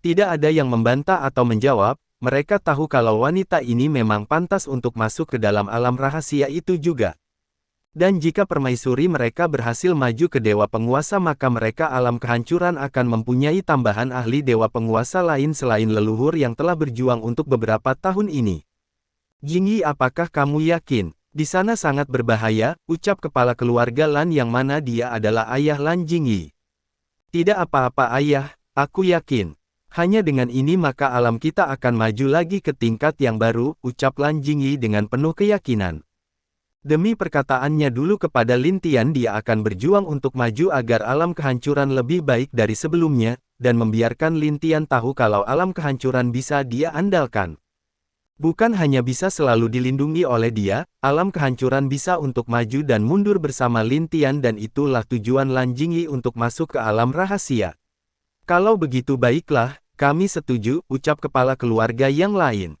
Tidak ada yang membantah atau menjawab, mereka tahu kalau wanita ini memang pantas untuk masuk ke dalam alam rahasia itu juga. Dan jika permaisuri mereka berhasil maju ke dewa penguasa maka mereka alam kehancuran akan mempunyai tambahan ahli dewa penguasa lain selain leluhur yang telah berjuang untuk beberapa tahun ini. Jingyi, apakah kamu yakin? Di sana sangat berbahaya, ucap kepala keluarga Lan yang mana dia adalah ayah Lan Jingyi. Tidak apa-apa ayah, aku yakin. Hanya dengan ini maka alam kita akan maju lagi ke tingkat yang baru, ucap Lan Jingyi dengan penuh keyakinan. Demi perkataannya dulu kepada Lin Tian dia akan berjuang untuk maju agar alam kehancuran lebih baik dari sebelumnya, dan membiarkan Lin Tian tahu kalau alam kehancuran bisa dia andalkan. Bukan hanya bisa selalu dilindungi oleh dia, alam kehancuran bisa untuk maju dan mundur bersama Lin Tian dan itulah tujuan Lan Jingyi untuk masuk ke alam rahasia. Kalau begitu baiklah, kami setuju, ucap kepala keluarga yang lain.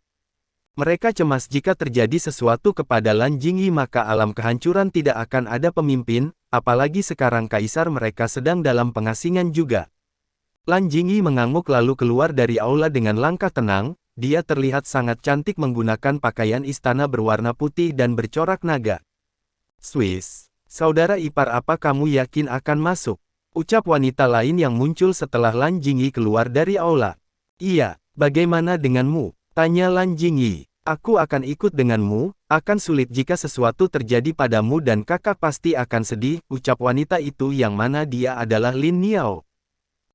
Mereka cemas jika terjadi sesuatu kepada Lan Jingyi maka alam kehancuran tidak akan ada pemimpin, apalagi sekarang kaisar mereka sedang dalam pengasingan juga. Lan Jingyi mengangguk lalu keluar dari aula dengan langkah tenang, dia terlihat sangat cantik menggunakan pakaian istana berwarna putih dan bercorak naga. Swiss, saudara ipar apa kamu yakin akan masuk? Ucap wanita lain yang muncul setelah Lan Jingyi keluar dari aula. Iya, bagaimana denganmu? Tanya Lan Jingyi. Aku akan ikut denganmu, akan sulit jika sesuatu terjadi padamu dan kakak pasti akan sedih, ucap wanita itu yang mana dia adalah Lin Niao.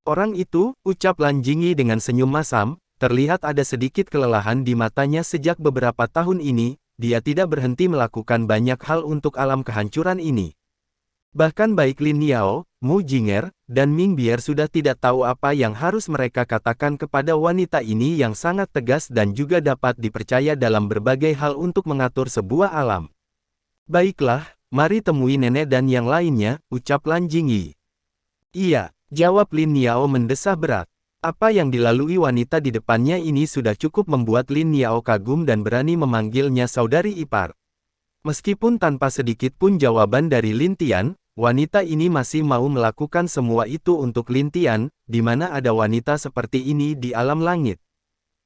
Orang itu, ucap Lan Jingyi dengan senyum masam, terlihat ada sedikit kelelahan di matanya sejak beberapa tahun ini, dia tidak berhenti melakukan banyak hal untuk alam kehancuran ini. Bahkan baik Lin Niao, Mu Jinger, dan Mingbier sudah tidak tahu apa yang harus mereka katakan kepada wanita ini yang sangat tegas dan juga dapat dipercaya dalam berbagai hal untuk mengatur sebuah alam. Baiklah, mari temui nenek dan yang lainnya, ucap Lan Jingyi. Iya, jawab Lin Niao mendesah berat. Apa yang dilalui wanita di depannya ini sudah cukup membuat Lin Niao kagum dan berani memanggilnya saudari ipar. Meskipun tanpa sedikit pun jawaban dari Lin Tian, wanita ini masih mau melakukan semua itu untuk Lin Tian, di mana ada wanita seperti ini di alam langit.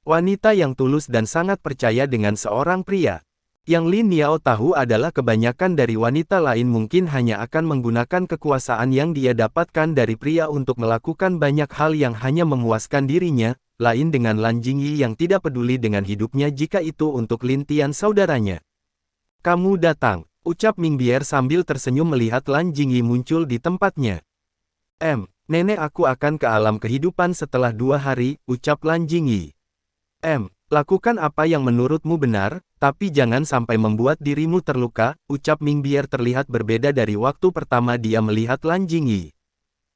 Wanita yang tulus dan sangat percaya dengan seorang pria. Yang Lin Niao tahu adalah kebanyakan dari wanita lain mungkin hanya akan menggunakan kekuasaan yang dia dapatkan dari pria untuk melakukan banyak hal yang hanya memuaskan dirinya, lain dengan Lan Jingyi yang tidak peduli dengan hidupnya jika itu untuk Lin Tian saudaranya. Kamu datang, ucap Mingbier sambil tersenyum melihat Lan Jingyi muncul di tempatnya. Nenek aku akan ke alam kehidupan setelah 2 hari, ucap Lan Jingyi. Lakukan apa yang menurutmu benar, tapi jangan sampai membuat dirimu terluka, ucap Mingbier terlihat berbeda dari waktu pertama dia melihat Lan Jingyi.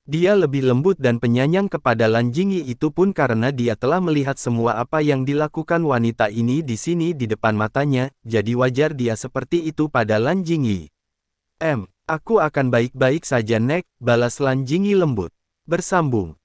Dia lebih lembut dan penyayang kepada Lan Jingyi itu pun karena dia telah melihat semua apa yang dilakukan wanita ini di sini di depan matanya, jadi wajar dia seperti itu pada Lan Jingyi. Aku akan baik-baik saja Nek, balas Lan Jingyi lembut. Bersambung.